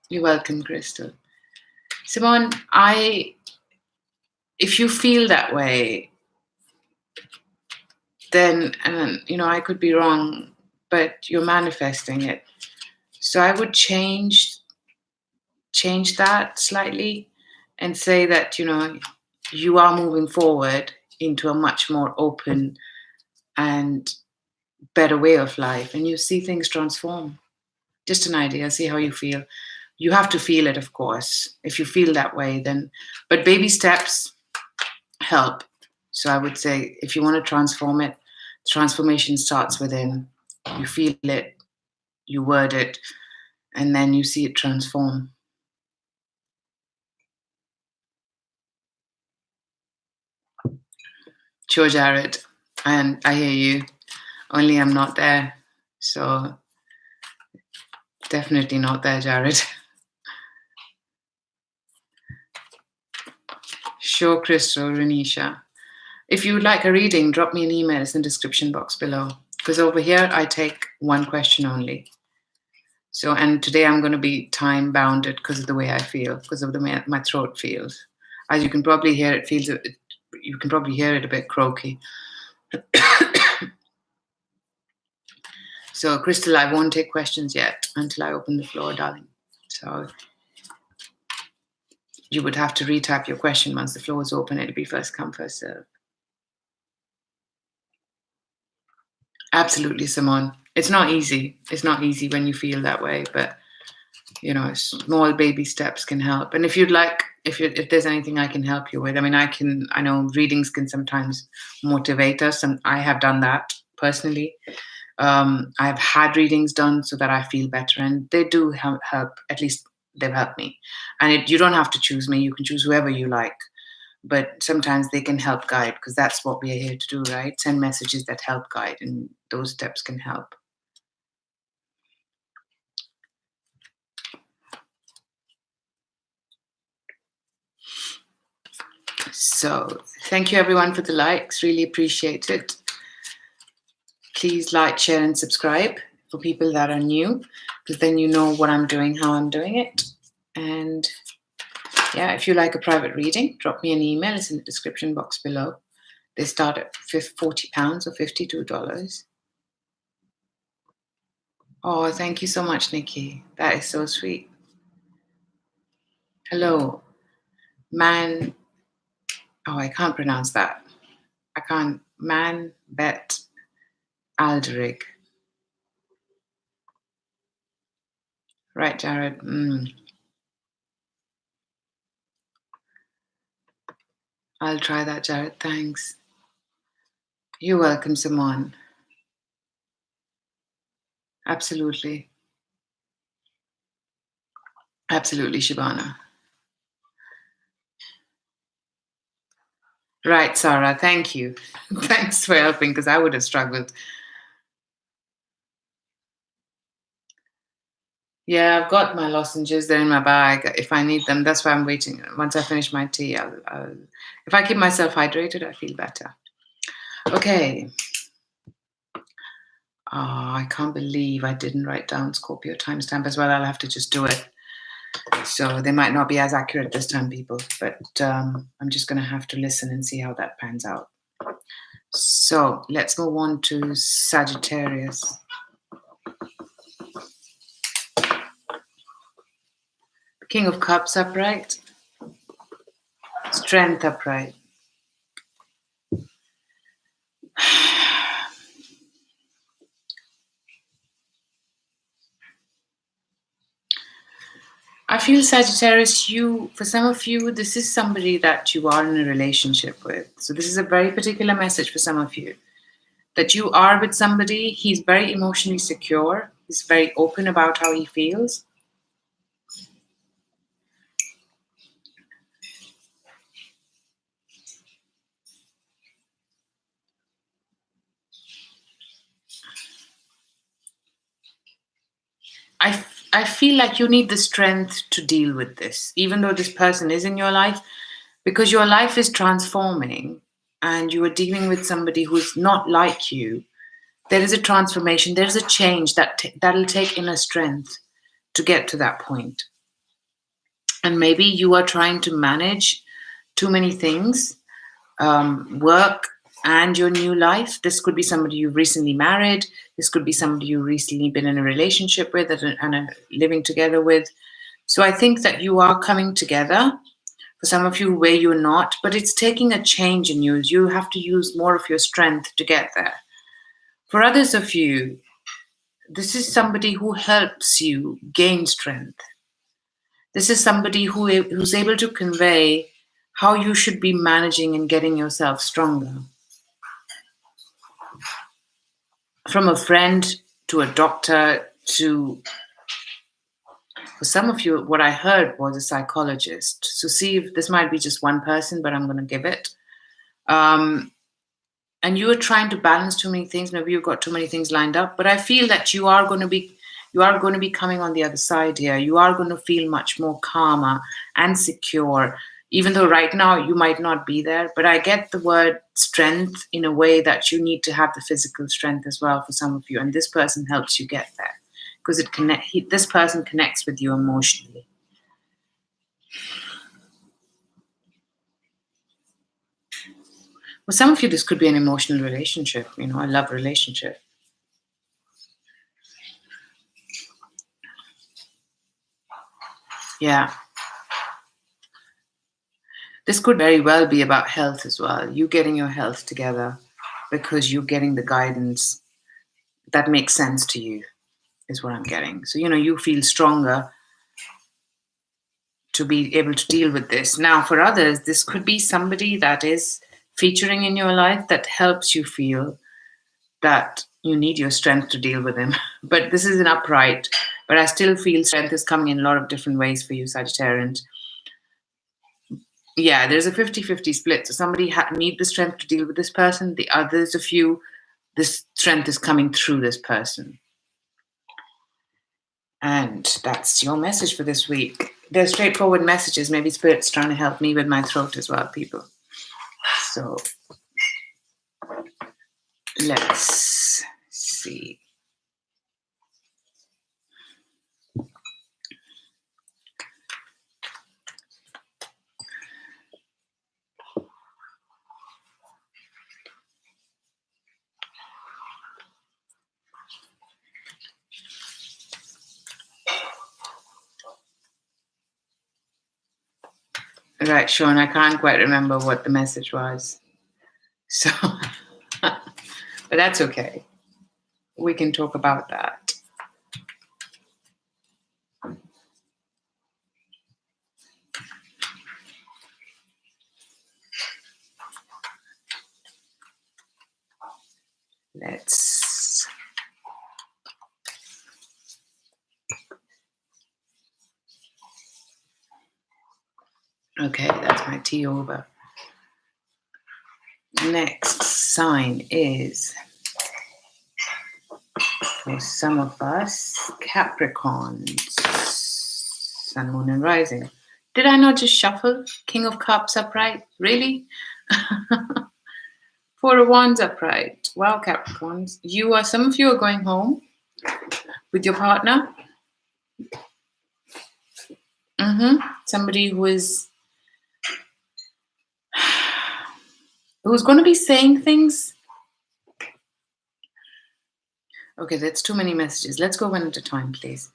You're welcome, Crystal. Simone, if you feel that way, then, I could be wrong, but you're manifesting it. So I would change that slightly and say that, you are moving forward into a much more open and better way of life, and you see things transform. Just an idea, see how you feel. You have to feel it, of course. If you feel that way, then, but baby steps help. So I would say if you want to transform it, transformation starts within. You feel it, you word it, and then you see it transform. Sure, Jared. And I hear you. Only I'm not there. So definitely not there, Jared. Sure, Crystal, Renisha. If you would like a reading, drop me an email. It's in the description box below. Because over here, I take one question only. So, and today I'm going to be time bounded because of the way I feel, because of the way my throat feels. As you can probably hear, you can probably hear it a bit croaky. So, Crystal, I won't take questions yet until I open the floor, darling. So, you would have to retype your question once the floor is open. It'll be first come, first serve. Absolutely, Simone. It's not easy. It's not easy when you feel that way, but small baby steps can help. And if you'd like, if there's anything I can help you with, I know readings can sometimes motivate us, and I have done that personally. I've had readings done so that I feel better, and they do help. At least they've helped me. And you don't have to choose me. You can choose whoever you like. But sometimes they can help guide, because that's what we are here to do, right? Send messages that help guide, and those steps can help. So thank you everyone for the likes. Really appreciate it. Please like, share, and subscribe for people that are new, because then you know what I'm doing, how I'm doing it. And yeah, if you like a private reading, drop me an email. It's in the description box below. They start at £40 or $52. Oh, thank you so much, Nikki. That is so sweet. Hello, man. Oh, I can't pronounce that. I can't. Man Bet Alderic. Right, Jared. I'll try that, Jared. Thanks. You're welcome, Simone. Absolutely. Absolutely, Shabana. Right, Sarah. Thank you. Thanks for helping because I would have struggled. Yeah, I've got my lozenges. They're in my bag if I need them. That's why I'm waiting. Once I finish my tea, if I keep myself hydrated, I feel better. Okay. Oh, I can't believe I didn't write down Scorpio timestamp as well. I'll have to just do it. So they might not be as accurate this time, people. But I'm just going to have to listen and see how that pans out. So let's move on to Sagittarius. King of Cups upright. Strength upright. I feel Sagittarius, for some of you, this is somebody that you are in a relationship with. So this is a very particular message for some of you. That you are with somebody, he's very emotionally secure. He's very open about how he feels. I feel like you need the strength to deal with this, even though this person is in your life, because your life is transforming and you are dealing with somebody who's not like you. There is a transformation, there's a change that'll take inner strength to get to that point. And maybe you are trying to manage too many things, work and your new life. This could be somebody you've recently married. This could be somebody you've recently been in a relationship with and are living together with. So I think that you are coming together. For some of you where you're not, but it's taking a change in you. You have to use more of your strength to get there. For others of you, this is somebody who helps you gain strength. This is somebody who's able to convey how you should be managing and getting yourself stronger. From a friend to a doctor to, for some of you, what I heard was a psychologist. So see if this might be just one person, but I'm going to give it. And you are trying to balance too many things. Maybe you've got too many things lined up, but I feel that you are going to be coming on the other side here. You are going to feel much more calmer and secure, even though right now you might not be there. But I get the word strength in a way that you need to have the physical strength as well for some of you, and this person helps you get there because this person connects with you emotionally. For some of you, this could be an emotional relationship, a love relationship. Yeah. This could very well be about health as well. You getting your health together because you're getting the guidance that makes sense to you, is what I'm getting. So, you feel stronger to be able to deal with this. Now, for others, this could be somebody that is featuring in your life that helps you feel that you need your strength to deal with him. But this is an upright, but I still feel strength is coming in a lot of different ways for you, Sagittarians. Yeah, there's a 50-50 split. So somebody need the strength to deal with this person. The others of you, this strength is coming through this person. And that's your message for this week. They're straightforward messages. Maybe Spirit's trying to help me with my throat as well, people. So let's see. Right, Sean, I can't quite remember what the message was. So, but that's okay. We can talk about that. Let's... Okay, that's my tea over. Next sign is, for some of us, Capricorns, Sun, Moon, and Rising. Did I not just shuffle King of Cups upright? Really? Four of Wands upright. Wow, Capricorns. Some of you are going home with your partner. Somebody who's going to be saying things. Okay, that's too many messages. Let's go one at a time, please.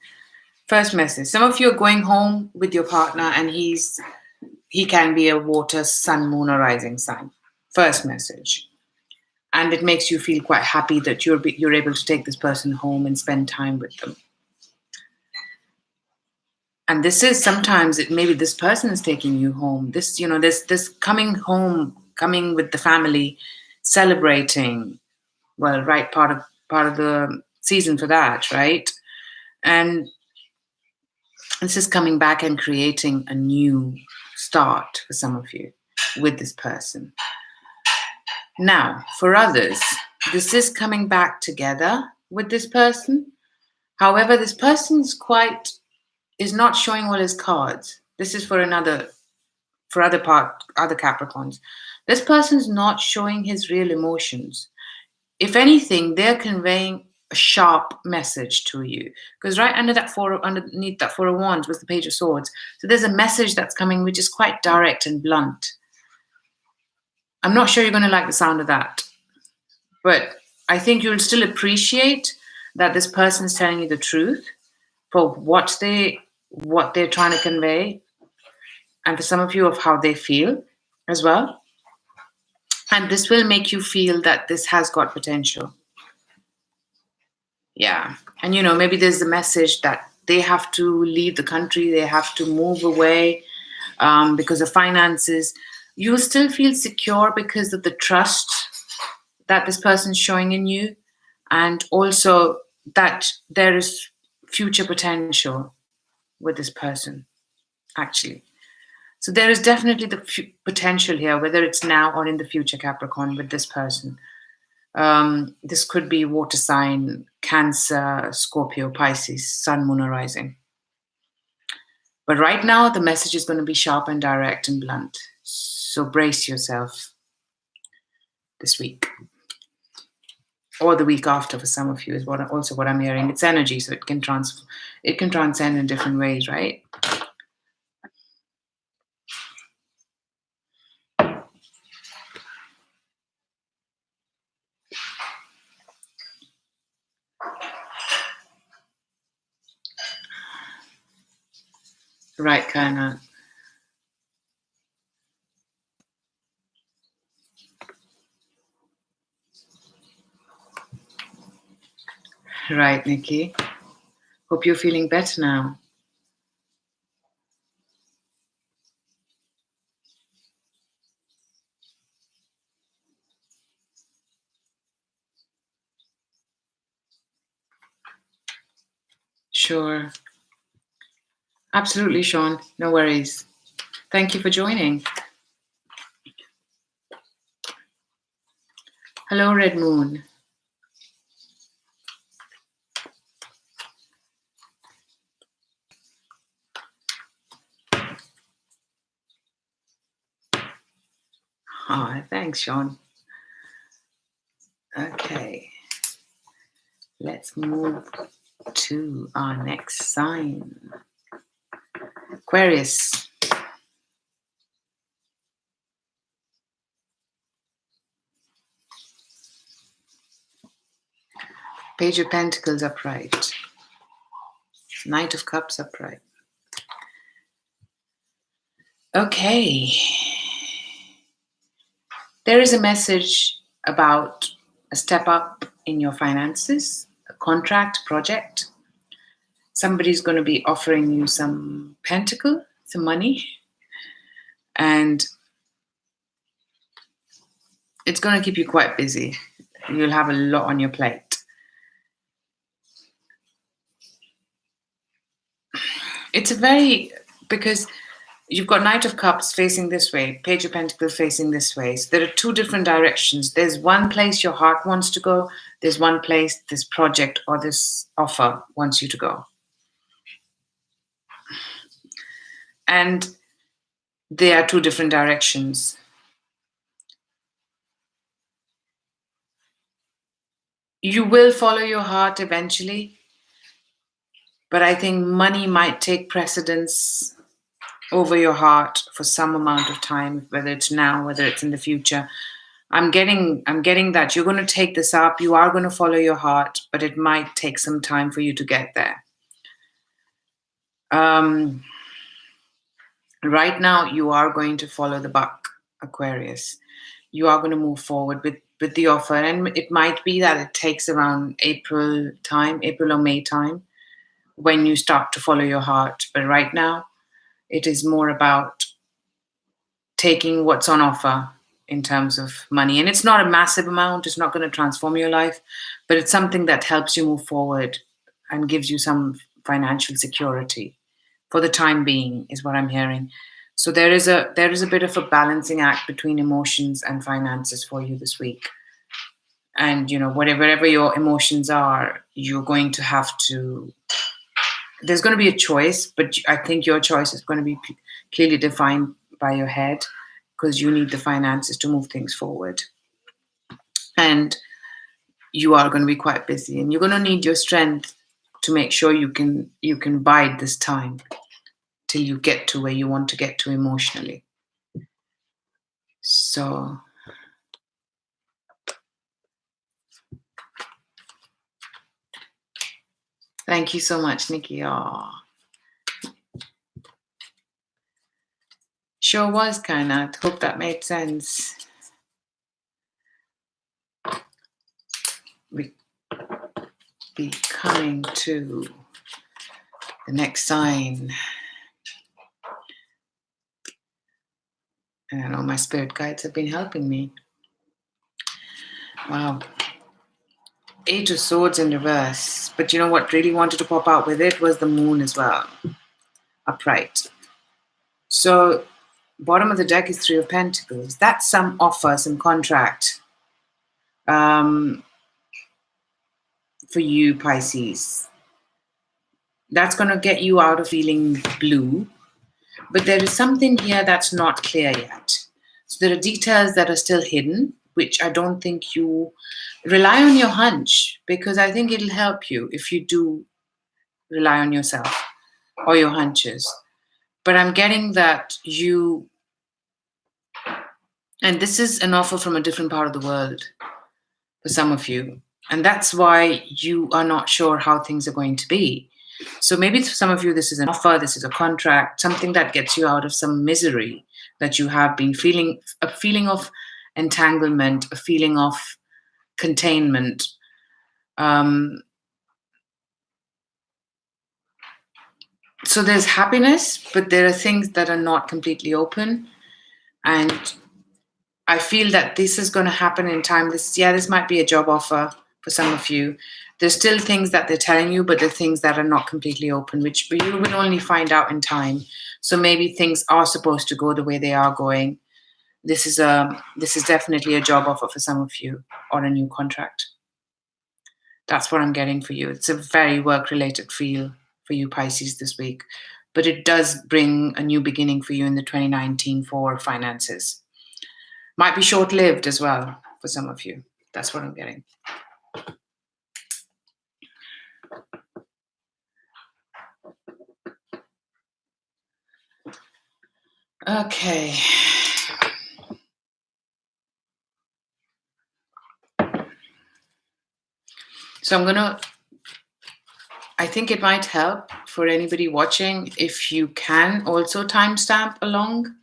First message. Some of you are going home with your partner, and he can be a water, sun, moon, or rising sign. First message. And it makes you feel quite happy that you're able to take this person home and spend time with them. And this is sometimes maybe this person is taking you home. This coming home, coming with the family, celebrating. Well, right part of the season for that, right? And this is coming back and creating a new start for some of you with this person. Now, for others, this is coming back together with this person. However, this person is not showing all his cards. This is for other Capricorns. This person's not showing his real emotions. If anything, they're conveying a sharp message to you. Because right underneath that Four of Wands was the Page of Swords. So there's a message that's coming which is quite direct and blunt. I'm not sure you're going to like the sound of that. But I think you'll still appreciate that this person's telling you the truth for what they're trying to convey, and for some of you of how they feel as well. And this will make you feel that this has got potential. Yeah. And maybe there's a message that they have to leave the country, they have to move away because of finances. You will still feel secure because of the trust that this person's showing in you, and also that there is future potential with this person, actually. So there is definitely the potential here, whether it's now or in the future, Capricorn, with this person. This could be water sign, Cancer, Scorpio, Pisces, Sun, Moon, or Rising. But right now, the message is going to be sharp and direct and blunt. So brace yourself this week. Or the week after for some of you is what I'm hearing. It's energy, so it can transcend in different ways, right? Right, Kana. Right, Nikki. Hope you're feeling better now. Sure. Absolutely, Sean. No worries. Thank you for joining. Hello, Red Moon. Oh, thanks, Sean. Okay. Let's move to our next sign. Aquarius. Page of Pentacles upright. Knight of Cups upright. Okay. There is a message about a step up in your finances, a contract, project. Somebody's going to be offering you some pentacle, some money, and it's going to keep you quite busy. You'll have a lot on your plate. It's because you've got Knight of Cups facing this way, Page of Pentacles facing this way. So there are two different directions. There's one place your heart wants to go. There's one place this project or this offer wants you to go. And there are two different directions. You will follow your heart eventually, but I think money might take precedence over your heart for some amount of time, whether it's now, whether it's in the future. I'm getting that you're going to take this up. You are going to follow your heart, but it might take some time for you to get there. Right now, you are going to follow the buck, Aquarius. You are going to move forward with the offer, and it might be that it takes around April or May time, when you start to follow your heart. But right now, it is more about taking what's on offer in terms of money. And it's not a massive amount. It's not going to transform your life, but it's something that helps you move forward and gives you some financial security for the time being, is what I'm hearing. So there is a bit of a balancing act between emotions and finances for you this week. And, whatever your emotions are, you're going to have to, there's going to be a choice, but I think your choice is going to be clearly defined by your head, because you need the finances to move things forward. And you are going to be quite busy, and you're going to need your strength to make sure you can bide this time till you get to where you want to get to emotionally. So thank you so much, Nikki. Sure was, Kainat. Hope that made sense. We be coming to the next sign. And I know my spirit guides have been helping me. Wow. 8 of Swords in reverse. But you know what really wanted to pop out with it was the moon as well. Upright. So bottom of the deck is 3 of Pentacles. That's some offer, some contract for you, Pisces. That's going to get you out of feeling blue. But there is something here that's not clear yet. So there are details that are still hidden, which I don't think you rely on your hunch, because I think it'll help you if you do rely on yourself or your hunches. But I'm getting that and this is an offer from a different part of the world for some of you. And that's why you are not sure how things are going to be. So maybe for some of you, this is an offer, this is a contract, something that gets you out of some misery that you have been feeling, a feeling of entanglement, a feeling of containment. So there's happiness, but there are things that are not completely open. And I feel that this is going to happen in time. This might be a job offer for some of you. There's still things that they're telling you, but there are things that are not completely open, which you will only find out in time. So maybe things are supposed to go the way they are going. This is definitely a job offer for some of you, or a new contract. That's what I'm getting for you. It's a very work-related feel for you, Pisces, this week. But it does bring a new beginning for you in the 2019 for finances. Might be short-lived as well for some of you. That's what I'm getting. Okay. So I think it might help for anybody watching if you can also timestamp along,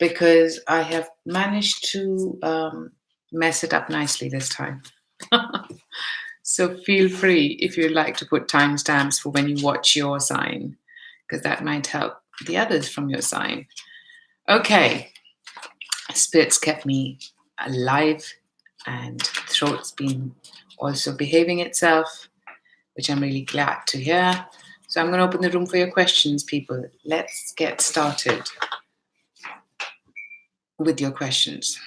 because I have managed to mess it up nicely this time. So feel free if you'd like to put timestamps for when you watch your sign, because that might help the others from your sign. Okay. Spirits kept me alive and throat's been also behaving itself, which I'm really glad to hear. So I'm going to open the room for your questions, people. Let's get started with your questions.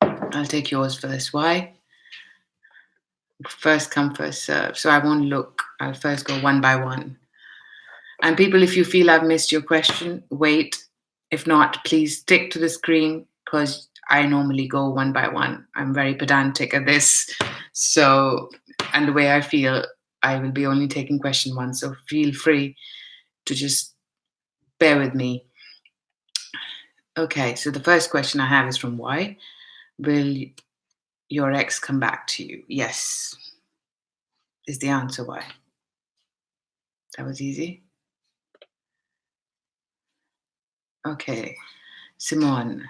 I'll take yours first. Why? First come, first serve. So I won't look. I'll first go one by one. And people, if you feel I've missed your question, wait. If not, please stick to the screen because I normally go one by one. I'm very pedantic at this. So, and the way I feel, I will be only taking question one. So feel free to just bear with me. Okay, so the first question I have is from Y. Will your ex come back to you? Yes, is the answer. Y. That was easy. Okay, Simone.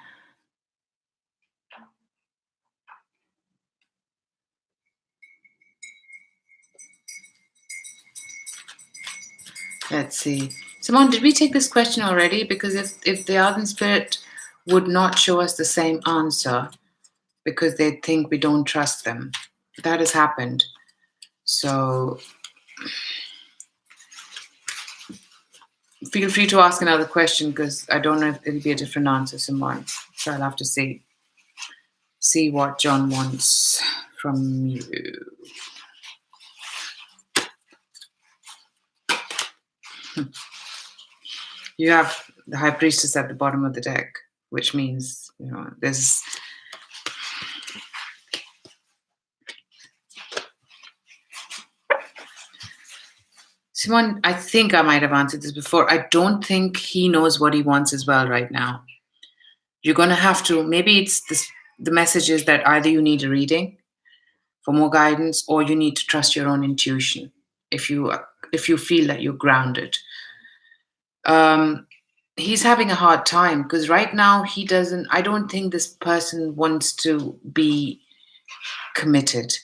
Let's see. Simone, did we take this question already? Because if the Ardent Spirit would not show us the same answer because they think we don't trust them. That has happened. So feel free to ask another question because I don't know if it'll be a different answer, Simone. So I'll have to see what John wants from you. You have the High Priestess at the bottom of the deck, which means, there's... Simone, I think I might have answered this before. I don't think he knows what he wants as well right now. You're going to have to, maybe it's the message is that either you need a reading for more guidance or you need to trust your own intuition if you feel that you're grounded. He's having a hard time because right now I don't think this person wants to be committed.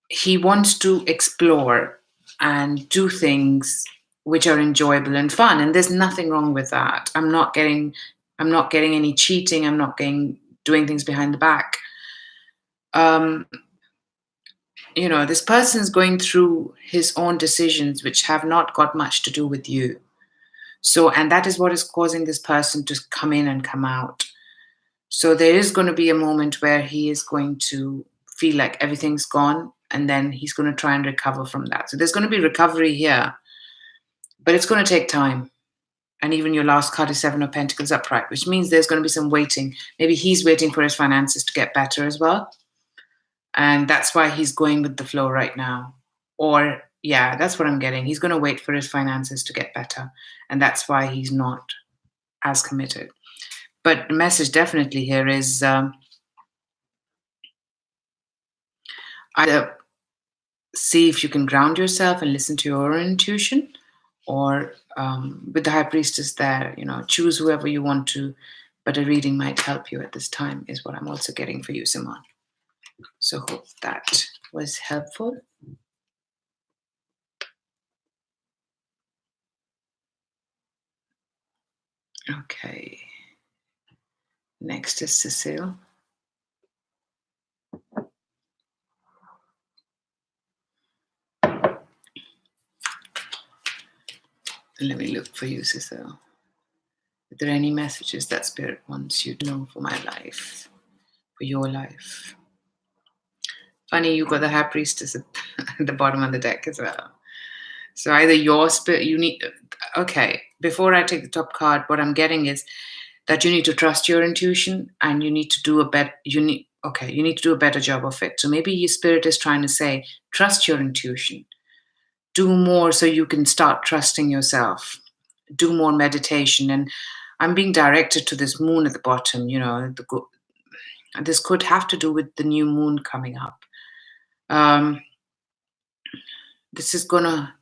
He wants to explore and do things which are enjoyable and fun, and there's nothing wrong with that. I'm not getting any cheating. I'm not doing things behind the back. This person's going through his own decisions which have not got much to do with you. So, and that is what is causing this person to come in and come out. So there is going to be a moment where he is going to feel like everything's gone, and then he's going to try and recover from that. So there's going to be recovery here, but it's going to take time. And even your last card is Seven of Pentacles upright, which means there's going to be some waiting. Maybe he's waiting for his finances to get better as well. And that's why he's going with the flow right now. Or, yeah, that's what I'm getting. He's going to wait for his finances to get better. And that's why he's not as committed. But the message definitely here is either see if you can ground yourself and listen to your own intuition, or with the High Priestess there, choose whoever you want to, but a reading might help you at this time is what I'm also getting for you, Simone. So hope that was helpful. Okay. Next is Cecile. Let me look for you, Cecile. Are there any messages that Spirit wants you to know for my life, for your life? Funny, you got the High Priestess at the bottom of the deck as well. So either your spirit, okay, before I take the top card, what I'm getting is that you need to trust your intuition and you need to do you need to do a better job of it. So maybe your spirit is trying to say, trust your intuition. Do more so you can start trusting yourself. Do more meditation. And I'm being directed to this moon at the bottom, this could have to do with the new moon coming up. This is gonna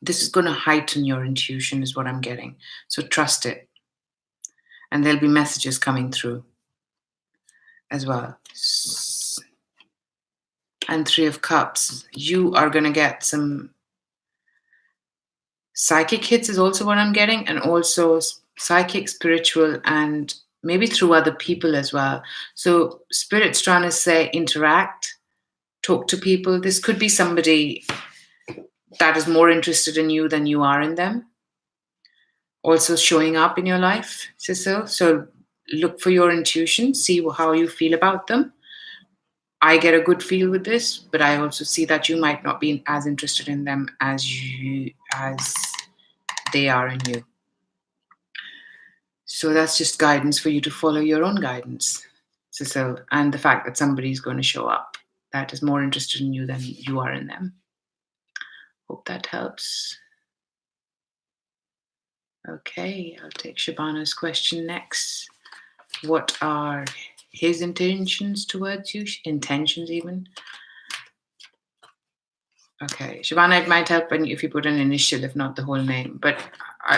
heighten your intuition is what I'm getting. So trust it. And there'll be messages coming through as well. And Three of Cups. You are gonna get some Psychic hits is also what I'm getting, and also psychic, spiritual, and maybe through other people as well. So Spirit's trying to say interact, talk to people. This could be somebody that is more interested in you than you are in them. Also showing up in your life, Cecile. So look for your intuition, see how you feel about them. I get a good feel with this, but I also see that you might not be as interested in them as they are in you. So that's just guidance for you to follow your own guidance, Cecile, and the fact that somebody's going to show up that is more interested in you than you are in them. Hope that helps. Okay, I'll take Shabana's question next. What are his intentions towards you? Intentions, even. Okay, Shabana, it might help if you put an initial, if not the whole name. But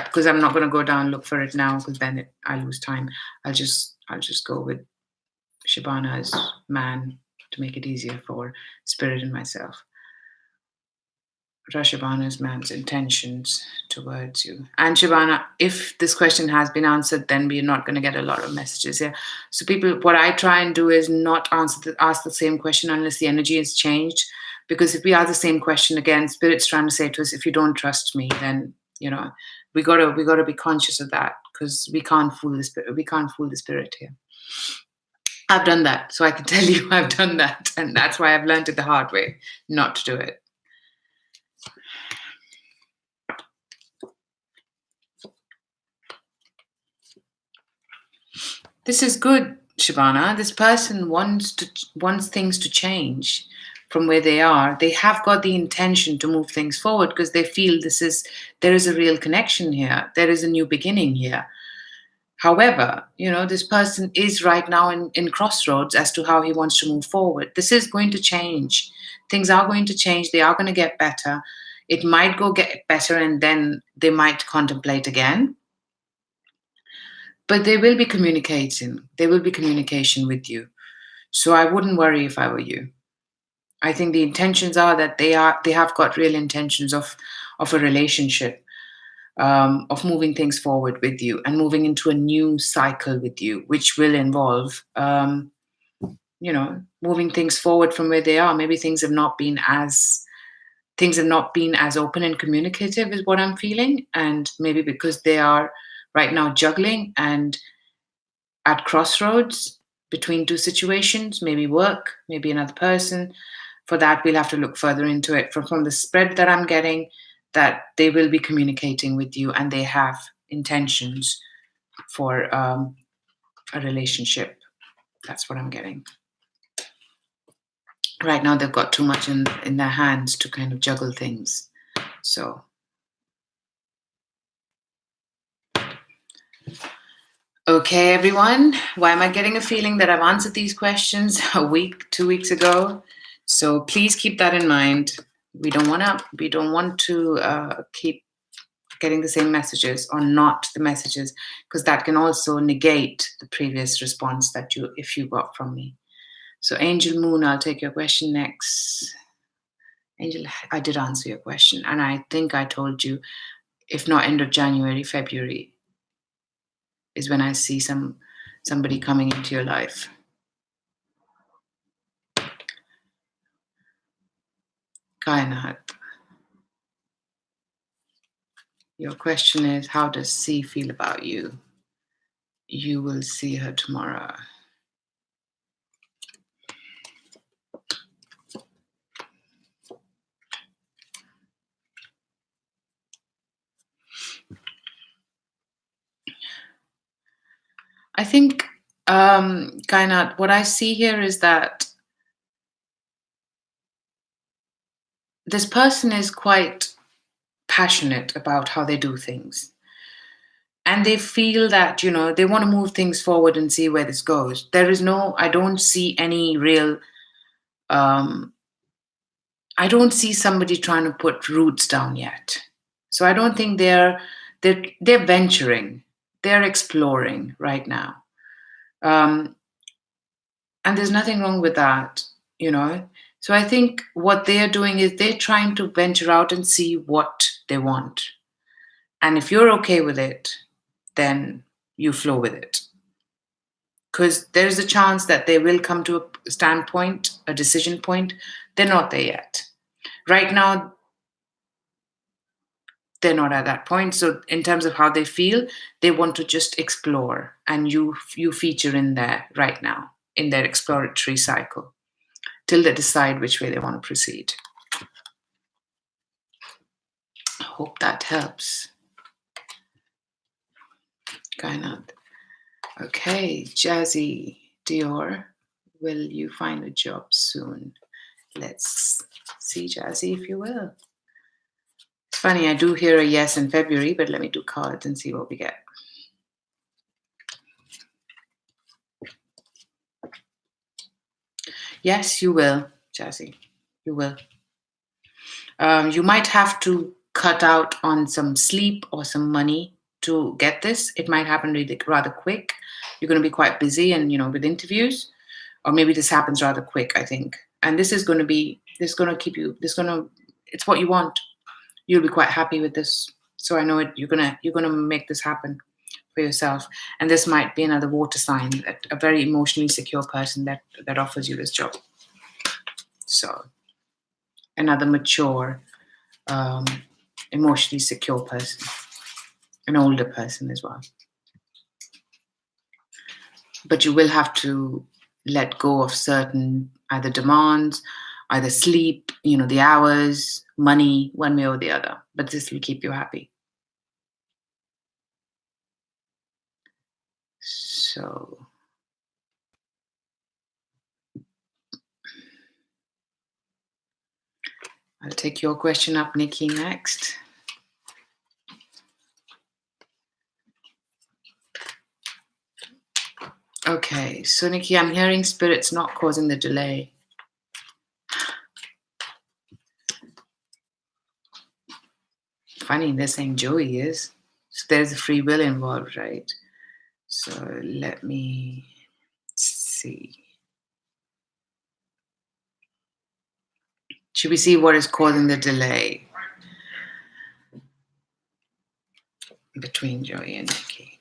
because I'm not going to go down and look for it now, because then I lose time. I'll just go with Shabana's man to make it easier for Spirit and myself. Shabana's man's intentions towards you. And Shabana, if this question has been answered, then we're not going to get a lot of messages here. So people, what I try and do is not ask the same question unless the energy has changed. Because if we ask the same question again, Spirit's trying to say to us, if you don't trust me, then we gotta be conscious of that, because we can't fool the Spirit. We can't fool the Spirit here. I've done that, so I can tell you I've done that, and that's why I've learned it the hard way, not to do it. This is good, Shabana. This person wants things to change from where they are. They have got the intention to move things forward because they feel there is a real connection here. There is a new beginning here. However, this person is right now in crossroads as to how he wants to move forward. This is going to change. Things are going to change. They are going to get better. It might get better, and then they might contemplate again. But they will be communicating. There will be communication with you. So I wouldn't worry if I were you. I think the intentions are that they have got real intentions of a relationship, of moving things forward with you and moving into a new cycle with you, which will involve, moving things forward from where they are. Maybe things have not been as open and communicative is what I'm feeling. And maybe because they are right now juggling and at crossroads between two situations, maybe work, maybe another person. For that, we'll have to look further into it. From the spread that I'm getting, that they will be communicating with you and they have intentions for a relationship. That's what I'm getting. Right now, they've got too much in their hands to kind of juggle things. So. Okay, everyone. Why am I getting a feeling that I've answered these questions 2 weeks ago? So please keep that in mind. We don't want to keep getting the same messages or not the messages, because that can also negate the previous response if you got from me. So Angel Moon, I'll take your question next. Angel, I did answer your question, and I think I told you, if not end of January, February is when I see somebody coming into your life. Kainat. Your question is, how does C feel about you? You will see her tomorrow. I think, Kainat, what I see here is that this person is quite passionate about how they do things. And they feel that, they want to move things forward and see where this goes. I don't see any real, I don't see somebody trying to put roots down yet. So I don't think they're venturing, they're exploring right now. And there's nothing wrong with that, So I think what they're doing is they're trying to venture out and see what they want. And if you're okay with it, then you flow with it. Because there's a chance that they will come to a standpoint, a decision point. They're not there yet. Right now, they're not at that point. So in terms of how they feel, they want to just explore, and you feature in there right now in their exploratory cycle till they decide which way they want to proceed. I hope that helps. Kind of. Okay, Jazzy Dior, will you find a job soon? Let's see, Jazzy, if you will. It's funny, I do hear a yes in February, but let me do cards and see what we get. Yes, you will, Jazzy. You will. You might have to cut out on some sleep or some money to get this. It might happen really rather quick. You're going to be quite busy and, with interviews, or maybe this happens rather quick, I think. And this is going to be, it's what you want. You'll be quite happy with this. So I know you're gonna make this happen for yourself. And this might be another water sign, that a very emotionally secure person that offers you this job. So another mature, emotionally secure person, an older person as well. But you will have to let go of certain either demands, either sleep, the hours, money, one way or the other. But this will keep you happy. So I'll take your question up, Nikki, next. Okay, so Nikki, I'm hearing spirits not causing the delay. Funny, they're saying Joey is. So there's a free will involved, right? So let me see. Should we see what is causing the delay between Joey and Nikki?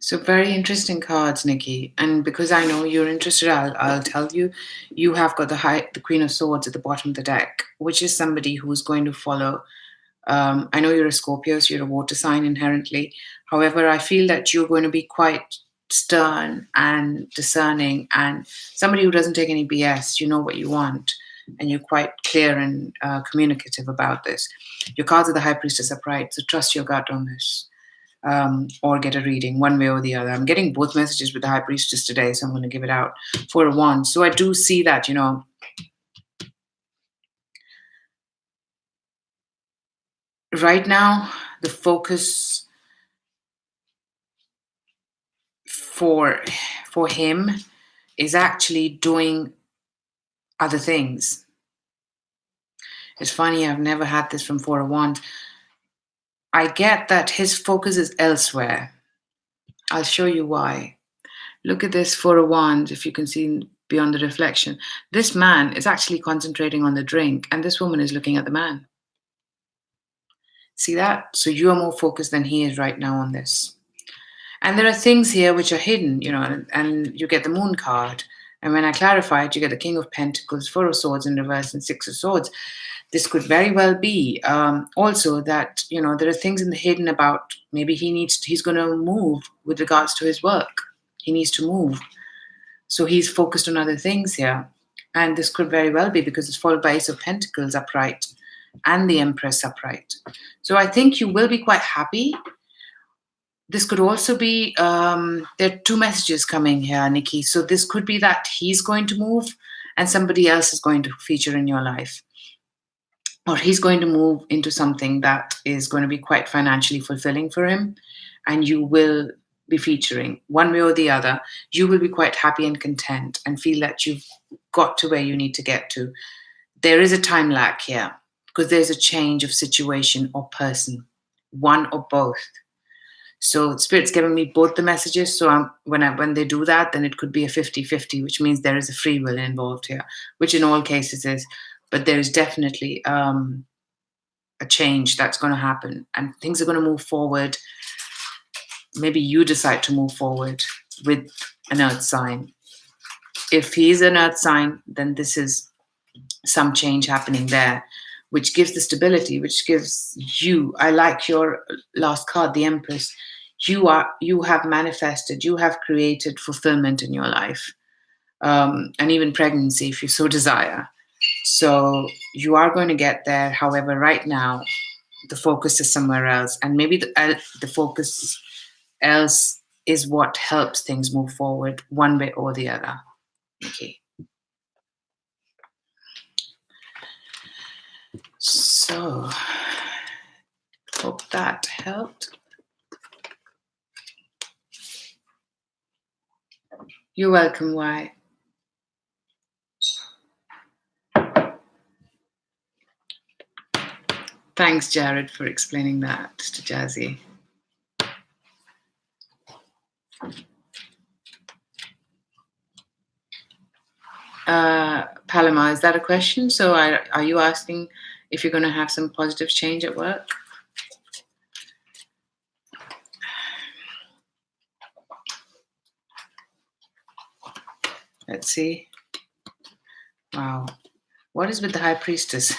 So very interesting cards, Nikki. And because I know you're interested, I'll tell you, you have got the Queen of Swords at the bottom of the deck, which is somebody who's going to follow. I know you're a Scorpio, so you're a water sign inherently. However, I feel that you're going to be quite stern and discerning, and somebody who doesn't take any BS. You know what you want, and you're quite clear and communicative about this. Your cards are the High Priestess upright, so trust your gut on this. Or get a reading one way or the other. I'm getting both messages with the High Priestess today, so I'm going to give it out for a one. So I do see that, right now the focus for him is actually doing other things. It's funny, I've never had this from Four of Wands. I get that his focus is elsewhere. I'll show you why. Look at this Four of Wands, if you can see beyond the reflection. This man is actually concentrating on the drink, and this woman is looking at the man. See that? So you are more focused than he is right now on this. And there are things here which are hidden, and you get the Moon card. And when I clarify it, you get the King of Pentacles, Four of Swords in reverse, and Six of Swords. This could very well be also that, there are things in the hidden about maybe he's going to move with regards to his work. He needs to move. So he's focused on other things here. And this could very well be because it's followed by Ace of Pentacles upright and the Empress upright. So I think you will be quite happy. This could also be, there are two messages coming here, Nikki. So this could be that he's going to move and somebody else is going to feature in your life. Or he's going to move into something that is going to be quite financially fulfilling for him. And you will be featuring one way or the other. You will be quite happy and content and feel that you've got to where you need to get to. there is a time lag here because there's a change of situation or person, one or both. So Spirit's giving me both the messages. So when they do that, then it could be a 50-50, which means there is a free will involved here, which in all cases is. But there is definitely a change that's going to happen, and things are going to move forward. Maybe you decide to move forward with an earth sign. If he's an earth sign, then this is some change happening there, which gives the stability, which gives you, I like your last card, the Empress. You have manifested, you have created fulfillment in your life, and even pregnancy if you so desire. So you are going to get there. However, right now, the focus is somewhere else. And maybe the focus else is what helps things move forward one way or the other. Okay. So, hope that helped. You're welcome, Why? Thanks, Jared, for explaining that to Jazzy. Paloma, is that a question? So are you asking if you're going to have some positive change at work? Let's see. Wow. What is with the High Priestess?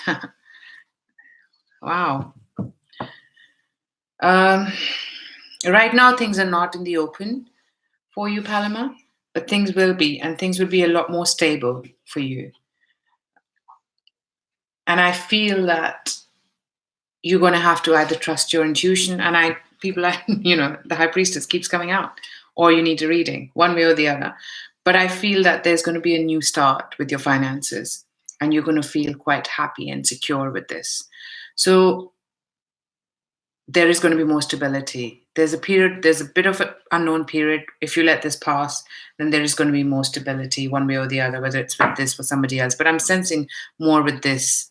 Wow. Right now, things are not in the open for you, Paloma, but things will be, and things will be a lot more stable for you. And I feel that you're going to have to either trust your intuition, and the High Priestess keeps coming out, or you need a reading, one way or the other. But I feel that there's going to be a new start with your finances, and you're going to feel quite happy and secure with this. So there is going to be more stability. There's a bit of an unknown period. If you let this pass, then there is going to be more stability one way or the other, whether it's with this or somebody else. But I'm sensing more with this.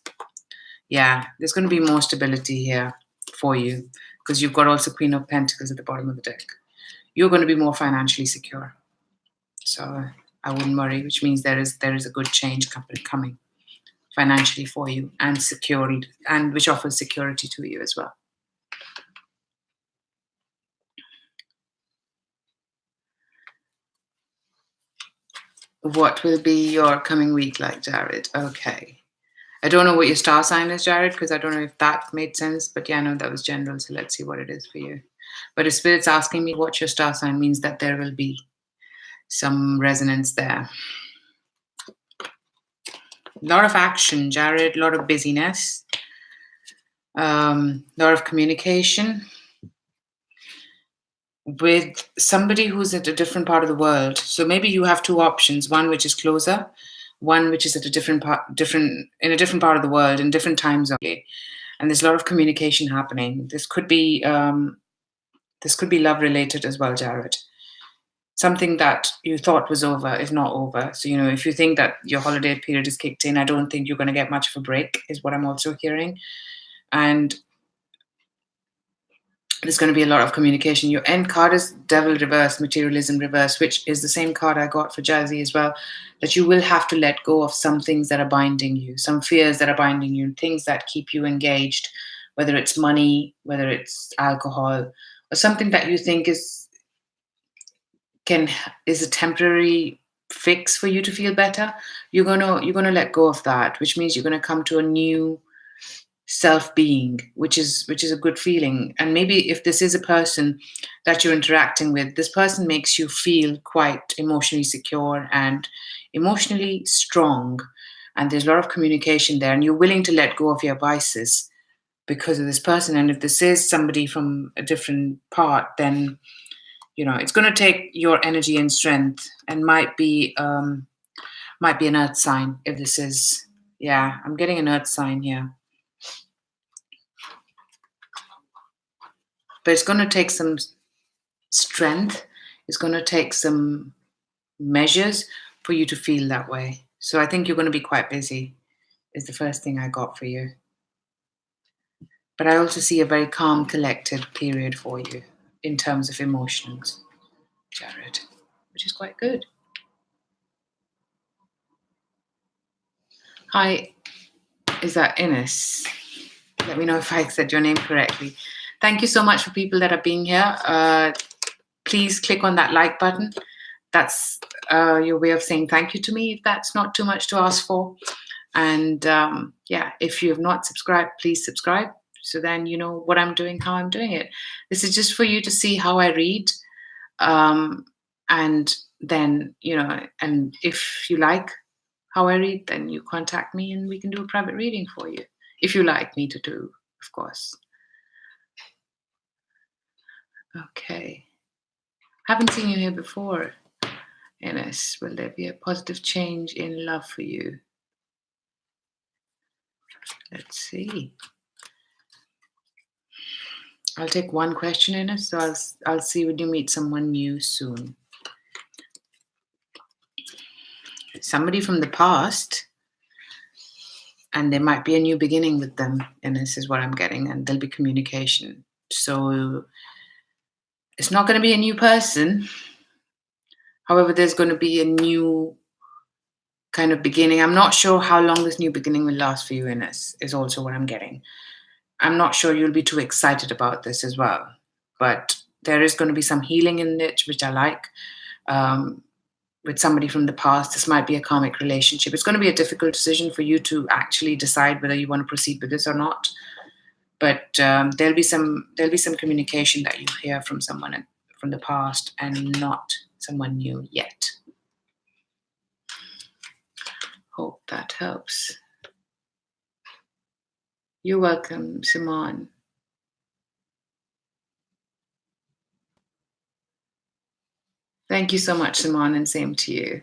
Yeah, there's going to be more stability here for you because you've got also Queen of Pentacles at the bottom of the deck. You're going to be more financially secure. So I wouldn't worry, which means there is a good change coming financially for you and secured, and which offers security to you as well. What will be your coming week like, Jared? Okay. I don't know what your star sign is, Jared, because I don't know if that made sense. But yeah, I know that was general. So let's see what it is for you. But if Spirit's asking me what your star sign means, that there will be some resonance there. A lot of action, Jared. A lot of busyness. A lot of communication with somebody who's at a different part of the world. So maybe you have two options: one which is closer, one which is at a different part of the world, in different time zone. And there's a lot of communication happening. This could be love related as well, Jared. Something that you thought was over is not over. So if you think that your holiday period is kicked in, I don't think you're going to get much of a break, is what I'm also hearing. And there's going to be a lot of communication. Your end card is Devil reverse, Materialism reverse, which is the same card I got for Jazzy as well, that you will have to let go of some things that are binding you, some fears that are binding you, things that keep you engaged, whether it's money, whether it's alcohol, or something that you think is a temporary fix for you to feel better. You're gonna let go of that, which means you're gonna come to a new self-being, which is a good feeling. And maybe if this is a person that you're interacting with, this person makes you feel quite emotionally secure and emotionally strong, and there's a lot of communication there, and you're willing to let go of your vices because of this person. And if this is somebody from a different part, then it's going to take your energy and strength, and might be an earth sign. If this is, yeah, I'm getting an earth sign here. But it's going to take some strength. It's going to take some measures for you to feel that way. So I think you're going to be quite busy. is the first thing I got for you. But I also see a very calm, collected period for you in terms of emotions, Jared, which is quite good. Hi, is that Ines? Let me know if I said your name correctly. Thank you so much for people that are being here. Please click on that like button. That's your way of saying thank you to me, if that's not too much to ask for. And if you have not subscribed, please subscribe. So then you know what I'm doing, how I'm doing it. This is just for you to see how I read. And then, and if you like how I read, then you contact me and we can do a private reading for you. If you like me to do, of course. Okay. Haven't seen you here before, Ines. Will there be a positive change in love for you? Let's see. I'll take one question, Ines, so I'll see when you meet someone new soon. Somebody from the past, and there might be a new beginning with them, and this is what I'm getting, and there'll be communication. So it's not going to be a new person. However, there's going to be a new kind of beginning. I'm not sure how long this new beginning will last for you, Ines, is also what I'm getting. I'm not sure you'll be too excited about this as well, but there is going to be some healing in it, which I like. With somebody from the past, this might be a karmic relationship. It's going to be a difficult decision for you to actually decide whether you want to proceed with this or not. But there'll be some communication that you hear from someone from the past and not someone new yet. Hope that helps. You're welcome, Simone. Thank you so much, Simone, and same to you.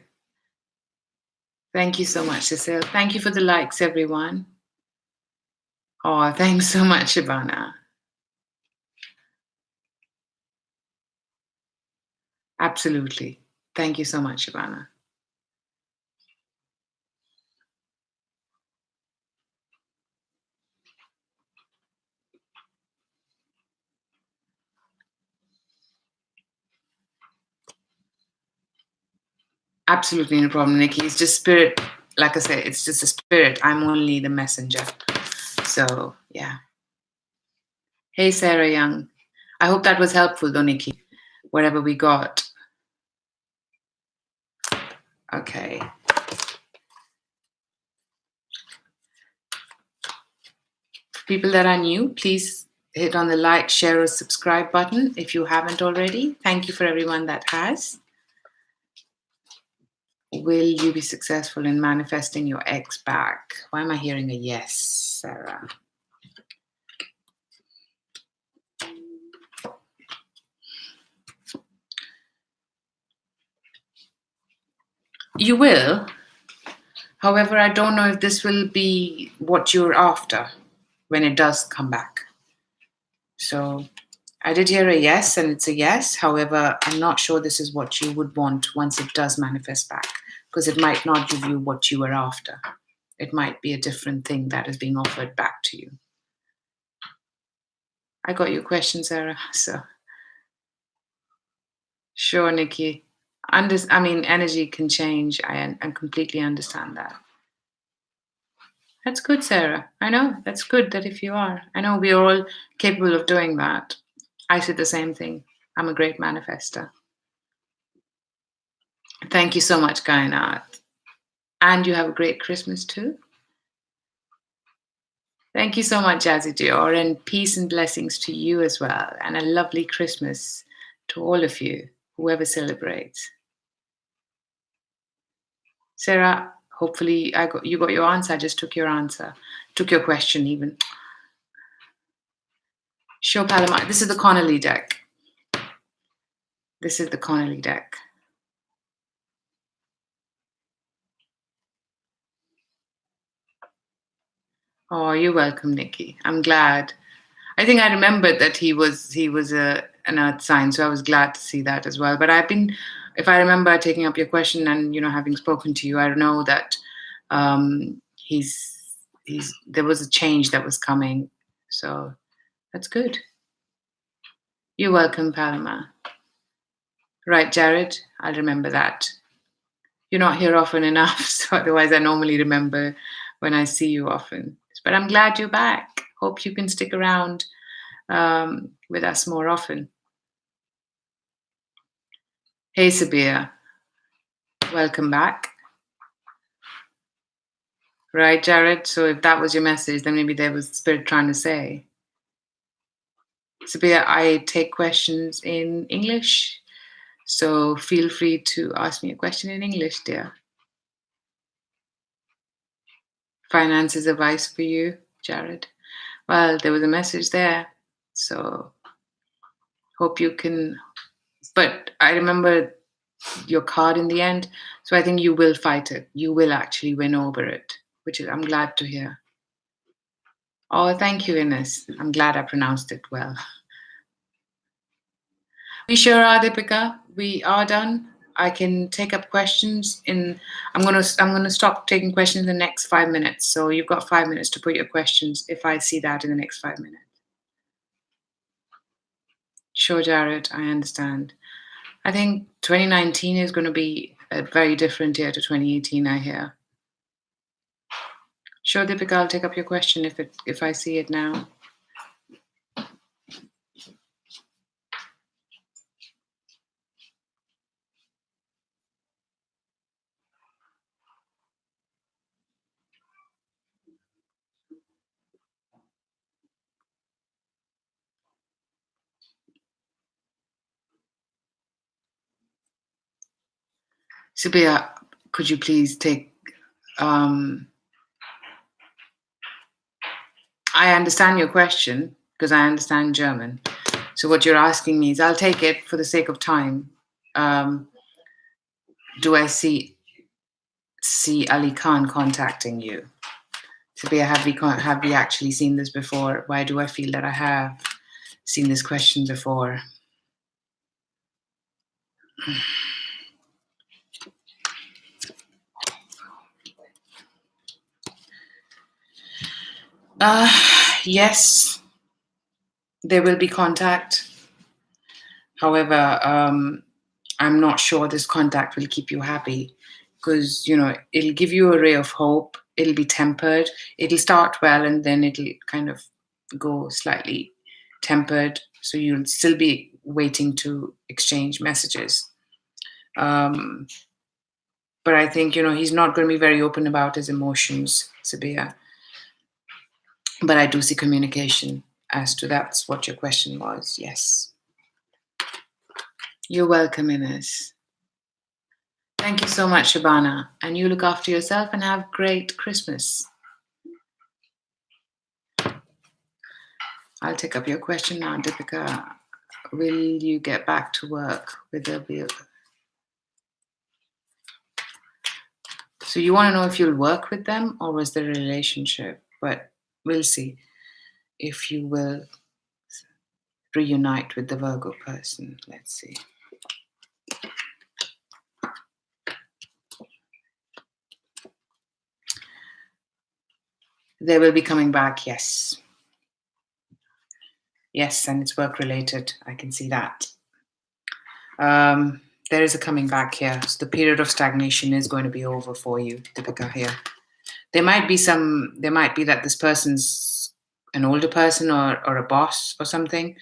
Thank you so much, Cecile. Thank you for the likes, everyone. Oh, thanks so much, Ivana. Absolutely. Thank you so much, Ivana. Absolutely no problem, Nikki. It's just spirit. Like I said, it's just a spirit. I'm only the messenger. So, yeah. Hey, Sarah Young. I hope that was helpful, though, Nikki. Whatever we got. Okay. For people that are new, please hit on the like, share, or subscribe button if you haven't already. Thank you for everyone that has. Will you be successful in manifesting your ex back? Why am I hearing a yes, Sarah? You will. However, I don't know if this will be what you're after when it does come back. So I did hear a yes, and it's a yes. However, I'm not sure this is what you would want once it does manifest back, because it might not give you what you were after. It might be a different thing that is being offered back to you. I got your question, Sarah. So sure, Nikki. Energy can change. I completely understand that. That's good, Sarah. I know. That's good that if you are. I know we are all capable of doing that. I said the same thing. I'm a great manifester. Thank you so much, Kainat. And you have a great Christmas too. Thank you so much, Jazzy Dior, and peace and blessings to you as well. And a lovely Christmas to all of you, whoever celebrates. Sarah, hopefully you got your answer. I just took your answer. Took your question even. Show Palomar. This is the Connolly deck. This is the Connolly deck. Oh, you're welcome, Nikki. I'm glad. I think I remembered that he was an earth sign, so I was glad to see that as well. But if I remember taking up your question and having spoken to you, I know that he's there was a change that was coming. So that's good. You're welcome, Paloma. Right, Jared, I'll remember that. You're not here often enough, so otherwise I normally remember when I see you often. But I'm glad you're back. Hope you can stick around with us more often. Hey, Sabir, welcome back. Right, Jared? So if that was your message, then maybe there was Spirit trying to say. Sabir, I take questions in English, so feel free to ask me a question in English, dear. Finances advice for you, Jared. Well, there was a message there, so hope you can. But I remember your card in the end, so I think you will fight it. You will actually win over it, which is I'm glad to hear. Oh, thank you, Ines. I'm glad I pronounced it well. We sure are, Deepika. We are done. I can take up questions in. I'm gonna stop taking questions in the next 5 minutes. So you've got 5 minutes to put your questions. If I see that in the next 5 minutes. Sure, Jared. I understand. I think 2019 is going to be a very different year to 2018. I hear. Sure, Deepika. I'll take up your question if I see it now. Subia, could you please take? I understand your question because I understand German. So what you're asking me is, I'll take it for the sake of time. Do I see Ali Khan contacting you? Subia, have we actually seen this before? Why do I feel that I have seen this question before? Yes, there will be contact. However, I'm not sure this contact will keep you happy because, it'll give you a ray of hope. It'll be tempered. It'll start well and then it'll kind of go slightly tempered. So you'll still be waiting to exchange messages. But I think, he's not going to be very open about his emotions, Sabia. But I do see communication as to that's what your question was. Yes. You're welcome, Ines. Thank you so much, Shabana. And you look after yourself and have great Christmas. I'll take up your question now, Deepika. Will you get back to work with the bill? So you want to know if you'll work with them or was there a relationship? But we'll see if you will reunite with the Virgo person. Let's see. They will be coming back, yes. Yes, and it's work related. I can see that. There is a coming back here. So the period of stagnation is going to be over for you, Deepika, here. There might be that this person's an older person or a boss or something,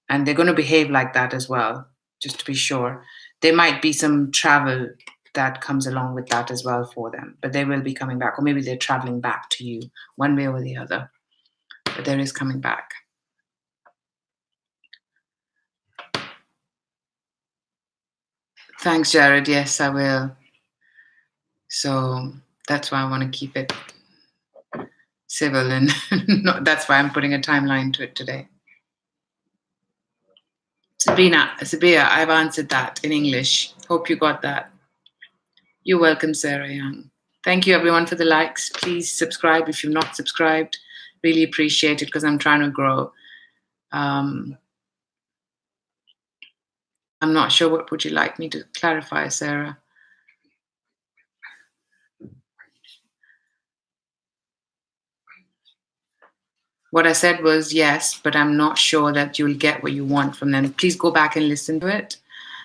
and they're going to behave like that as well, just to be sure. There might be some travel that comes along with that as well for them, but they will be coming back, or maybe they're traveling back to you one way or the other, but there is coming back. Thanks, Jared. Yes, I will. So that's why I want to keep it civil, and that's why I'm putting a timeline to it today. Sabia, I've answered that in English. Hope you got that. You're welcome, Sarah Young. Thank you, everyone, for the likes. Please subscribe if you've not subscribed. Really appreciate it because I'm trying to grow. I'm not sure what would you like me to clarify, Sarah. What I said was yes, but I'm not sure that you'll get what you want from them. Please go back and listen to it,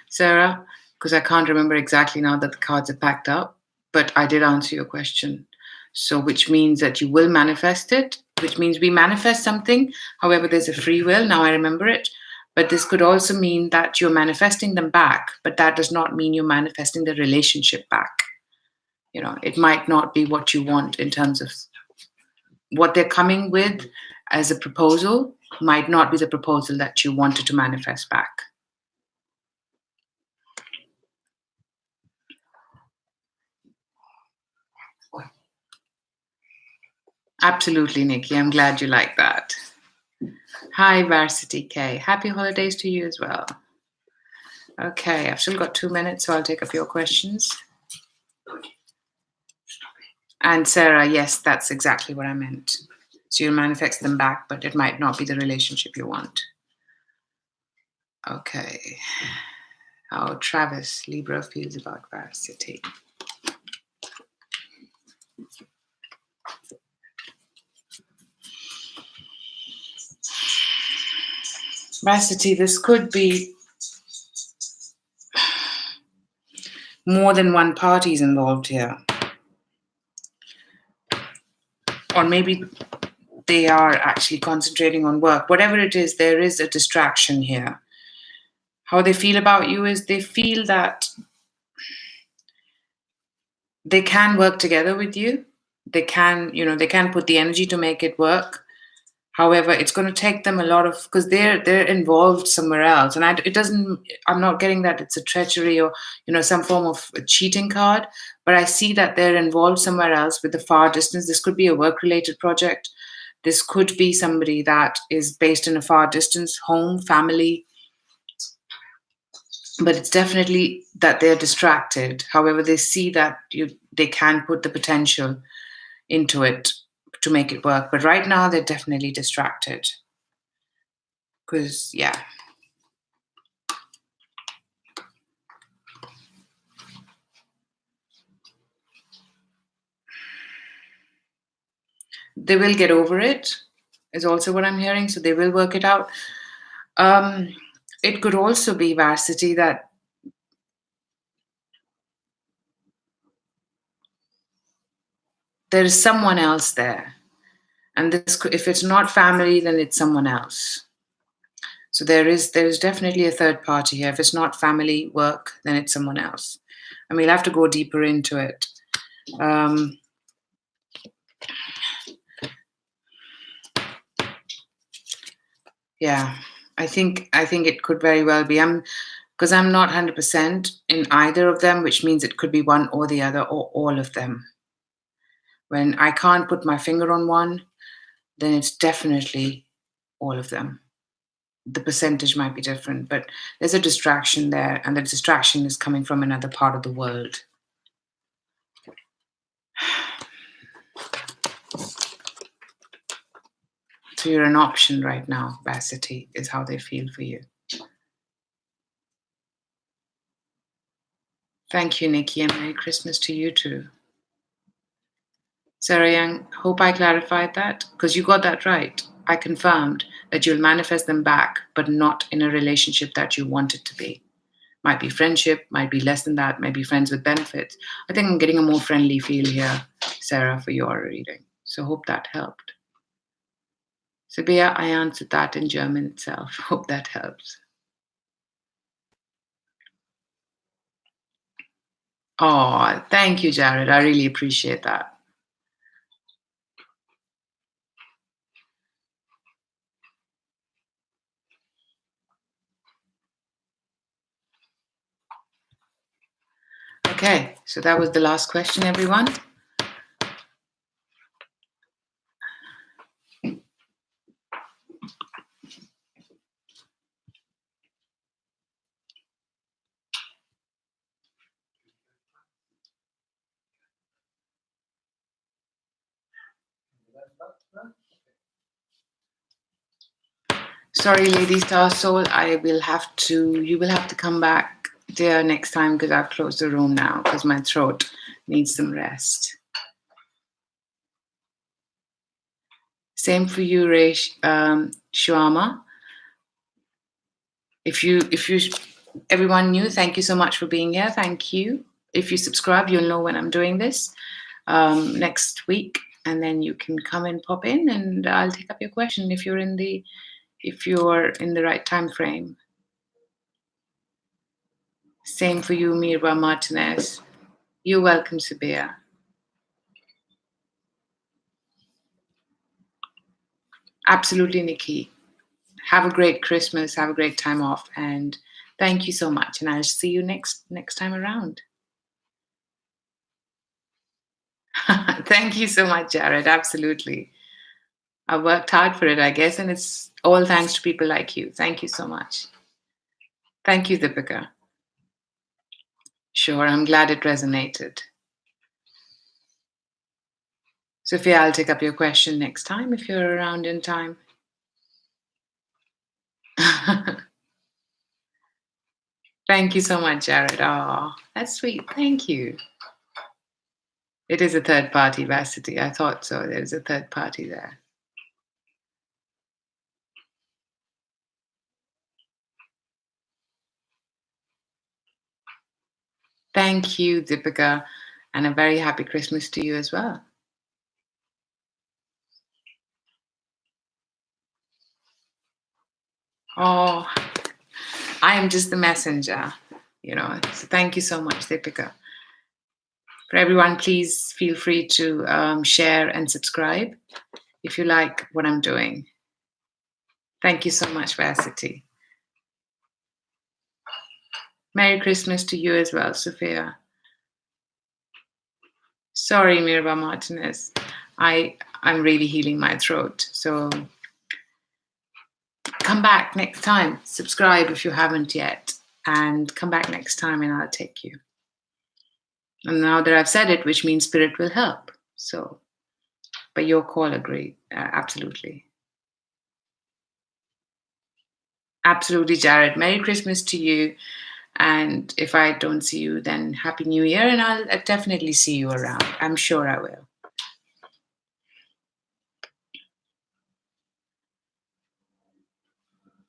Sarah, because I can't remember exactly now that the cards are packed up, but I did answer your question. So, which means that you will manifest it, which means we manifest something. However, there's a free will. Now I remember it. But this could also mean that you're manifesting them back, but that does not mean you're manifesting the relationship back. You know, it might not be what you want in terms of what they're coming with as a proposal, might not be the proposal that you wanted to manifest back. Absolutely, Nikki. I'm glad you like that. Hi, Varsity K. Happy holidays to you as well. Okay, I've still got 2 minutes, so I'll take a few questions. And Sarah, yes, that's exactly what I meant. So you'll manifest them back, but it might not be the relationship you want. Okay. How Travis, Libra, feels about Varsity. Varsity, this could be more than one party is involved here. Or maybe they are actually concentrating on work. Whatever it is, there is a distraction here. How they feel about you is they feel that they can work together with you. They can, they can put the energy to make it work. However, it's going to take them a lot of, because they're involved somewhere else. And I'm not getting that it's a treachery or, some form of a cheating card, but I see that they're involved somewhere else with a far distance. This could be a work-related project. This could be somebody that is based in a far distance, home, family. But it's definitely that they're distracted. However, they see that they can put the potential into it to make it work. But right now, they're definitely distracted. Because, yeah. They will get over it, is also what I'm hearing. So they will work it out. It could also be, Varsity, that there is someone else there. And if it's not family, then it's someone else. So there's definitely a third party here. If it's not family, work, then it's someone else. And we'll have to go deeper into it. Yeah, I think it could very well be. Because I'm not 100% in either of them, which means it could be one or the other or all of them. When I can't put my finger on one, then it's definitely all of them. The percentage might be different, but there's a distraction there, and the distraction is coming from another part of the world. So you're an option right now, Varsity, is how they feel for you. Thank you, Nikki, and Merry Christmas to you too. Sarah Young, hope I clarified that, because you got that right. I confirmed that you'll manifest them back, but not in a relationship that you want it to be. Might be friendship, might be less than that, might be friends with benefits. I think I'm getting a more friendly feel here, Sarah, for your reading. So hope that helped. Sabia, I answered that in German itself. Hope that helps. Oh, thank you, Jared. I really appreciate that. Okay, so that was the last question, everyone. Sorry, Lady Star Soul, you will have to come back there next time, because I've closed the room now because my throat needs some rest. Same for you, Ray Shuama. If you, everyone new, thank you so much for being here. Thank you. If you subscribe, you'll know when I'm doing this next week, and then you can come and pop in, and I'll take up your question if you're in the right time frame. Same for you, Mirva Martinez. You're welcome, Sabia. Absolutely, Nikki. Have a great Christmas. Have a great time off, and thank you so much. And I'll see you next time around. Thank you so much, Jared. Absolutely. I worked hard for it, I guess, and it's all thanks to people like you. Thank you so much. Thank you, Deepika. Sure, I'm glad it resonated. Sophia, I'll take up your question next time if you're around in time. Thank you so much, Jared. Oh, that's sweet. Thank you. It is a third party, Varsity. I thought so. There's a third party there. Thank you, Deepika, and a very happy Christmas to you as well. Oh, I am just the messenger, So thank you so much, Deepika. For everyone, please feel free to share and subscribe if you like what I'm doing. Thank you so much, Varsity. Merry Christmas to you as well, Sophia. Sorry, Mirva Martinez. I'm really healing my throat. So come back next time. Subscribe if you haven't yet. And come back next time and I'll take you. And now that I've said it, which means spirit will help. So, but your call agreed. Absolutely. Absolutely, Jared. Merry Christmas to you. And if I don't see you, then Happy New Year. And I'll definitely see you around. I'm sure I will.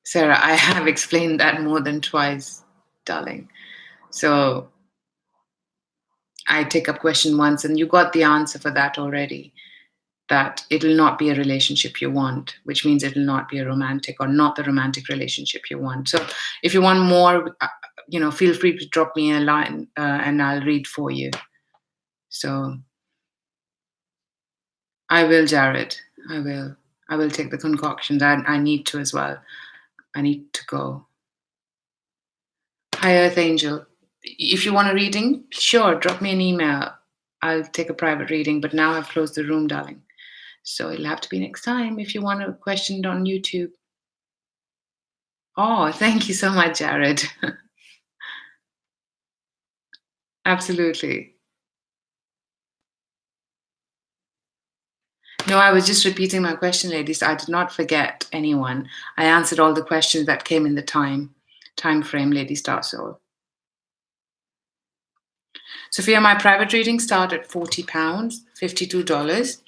Sarah, I have explained that more than twice, darling. So I take up question once and you got the answer for that already. That it'll not be a relationship you want, which means it'll not be a romantic or not the romantic relationship you want. So if you want more, feel free to drop me a line and I'll read for you. So I will, Jared. I will take the concoctions. I need to as well. I need to go. Hi, Earth Angel. If you want a reading, sure, drop me an email. I'll take a private reading, but now I've closed the room, darling. So it'll have to be next time if you want a question on YouTube. Oh, thank you so much, Jared. Absolutely. No, I was just repeating my question, ladies. I did not forget anyone. I answered all the questions that came in the time frame, Lady Star Soul. Sophia, my private readings start at £40, $52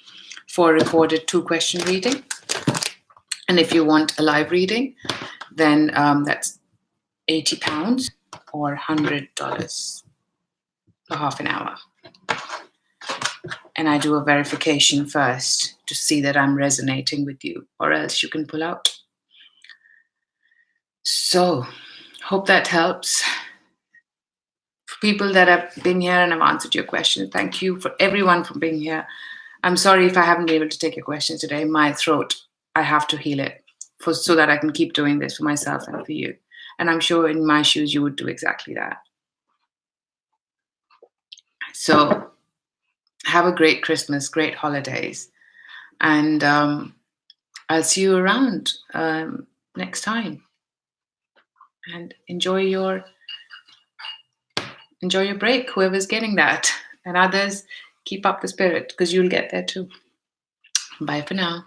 for a recorded 2-question reading. And if you want a live reading, then that's £80 or $100 for half an hour. And I do a verification first to see that I'm resonating with you, or else you can pull out. So, hope that helps. For people that have been here and have answered your question, thank you for everyone for being here. I'm sorry if I haven't been able to take your questions today. My throat, I have to heal it so that I can keep doing this for myself and for you. And I'm sure in my shoes, you would do exactly that. So have a great Christmas, great holidays. And I'll see you around next time. And enjoy your break, whoever's getting that. And others, keep up the spirit because you'll get there too. Bye for now.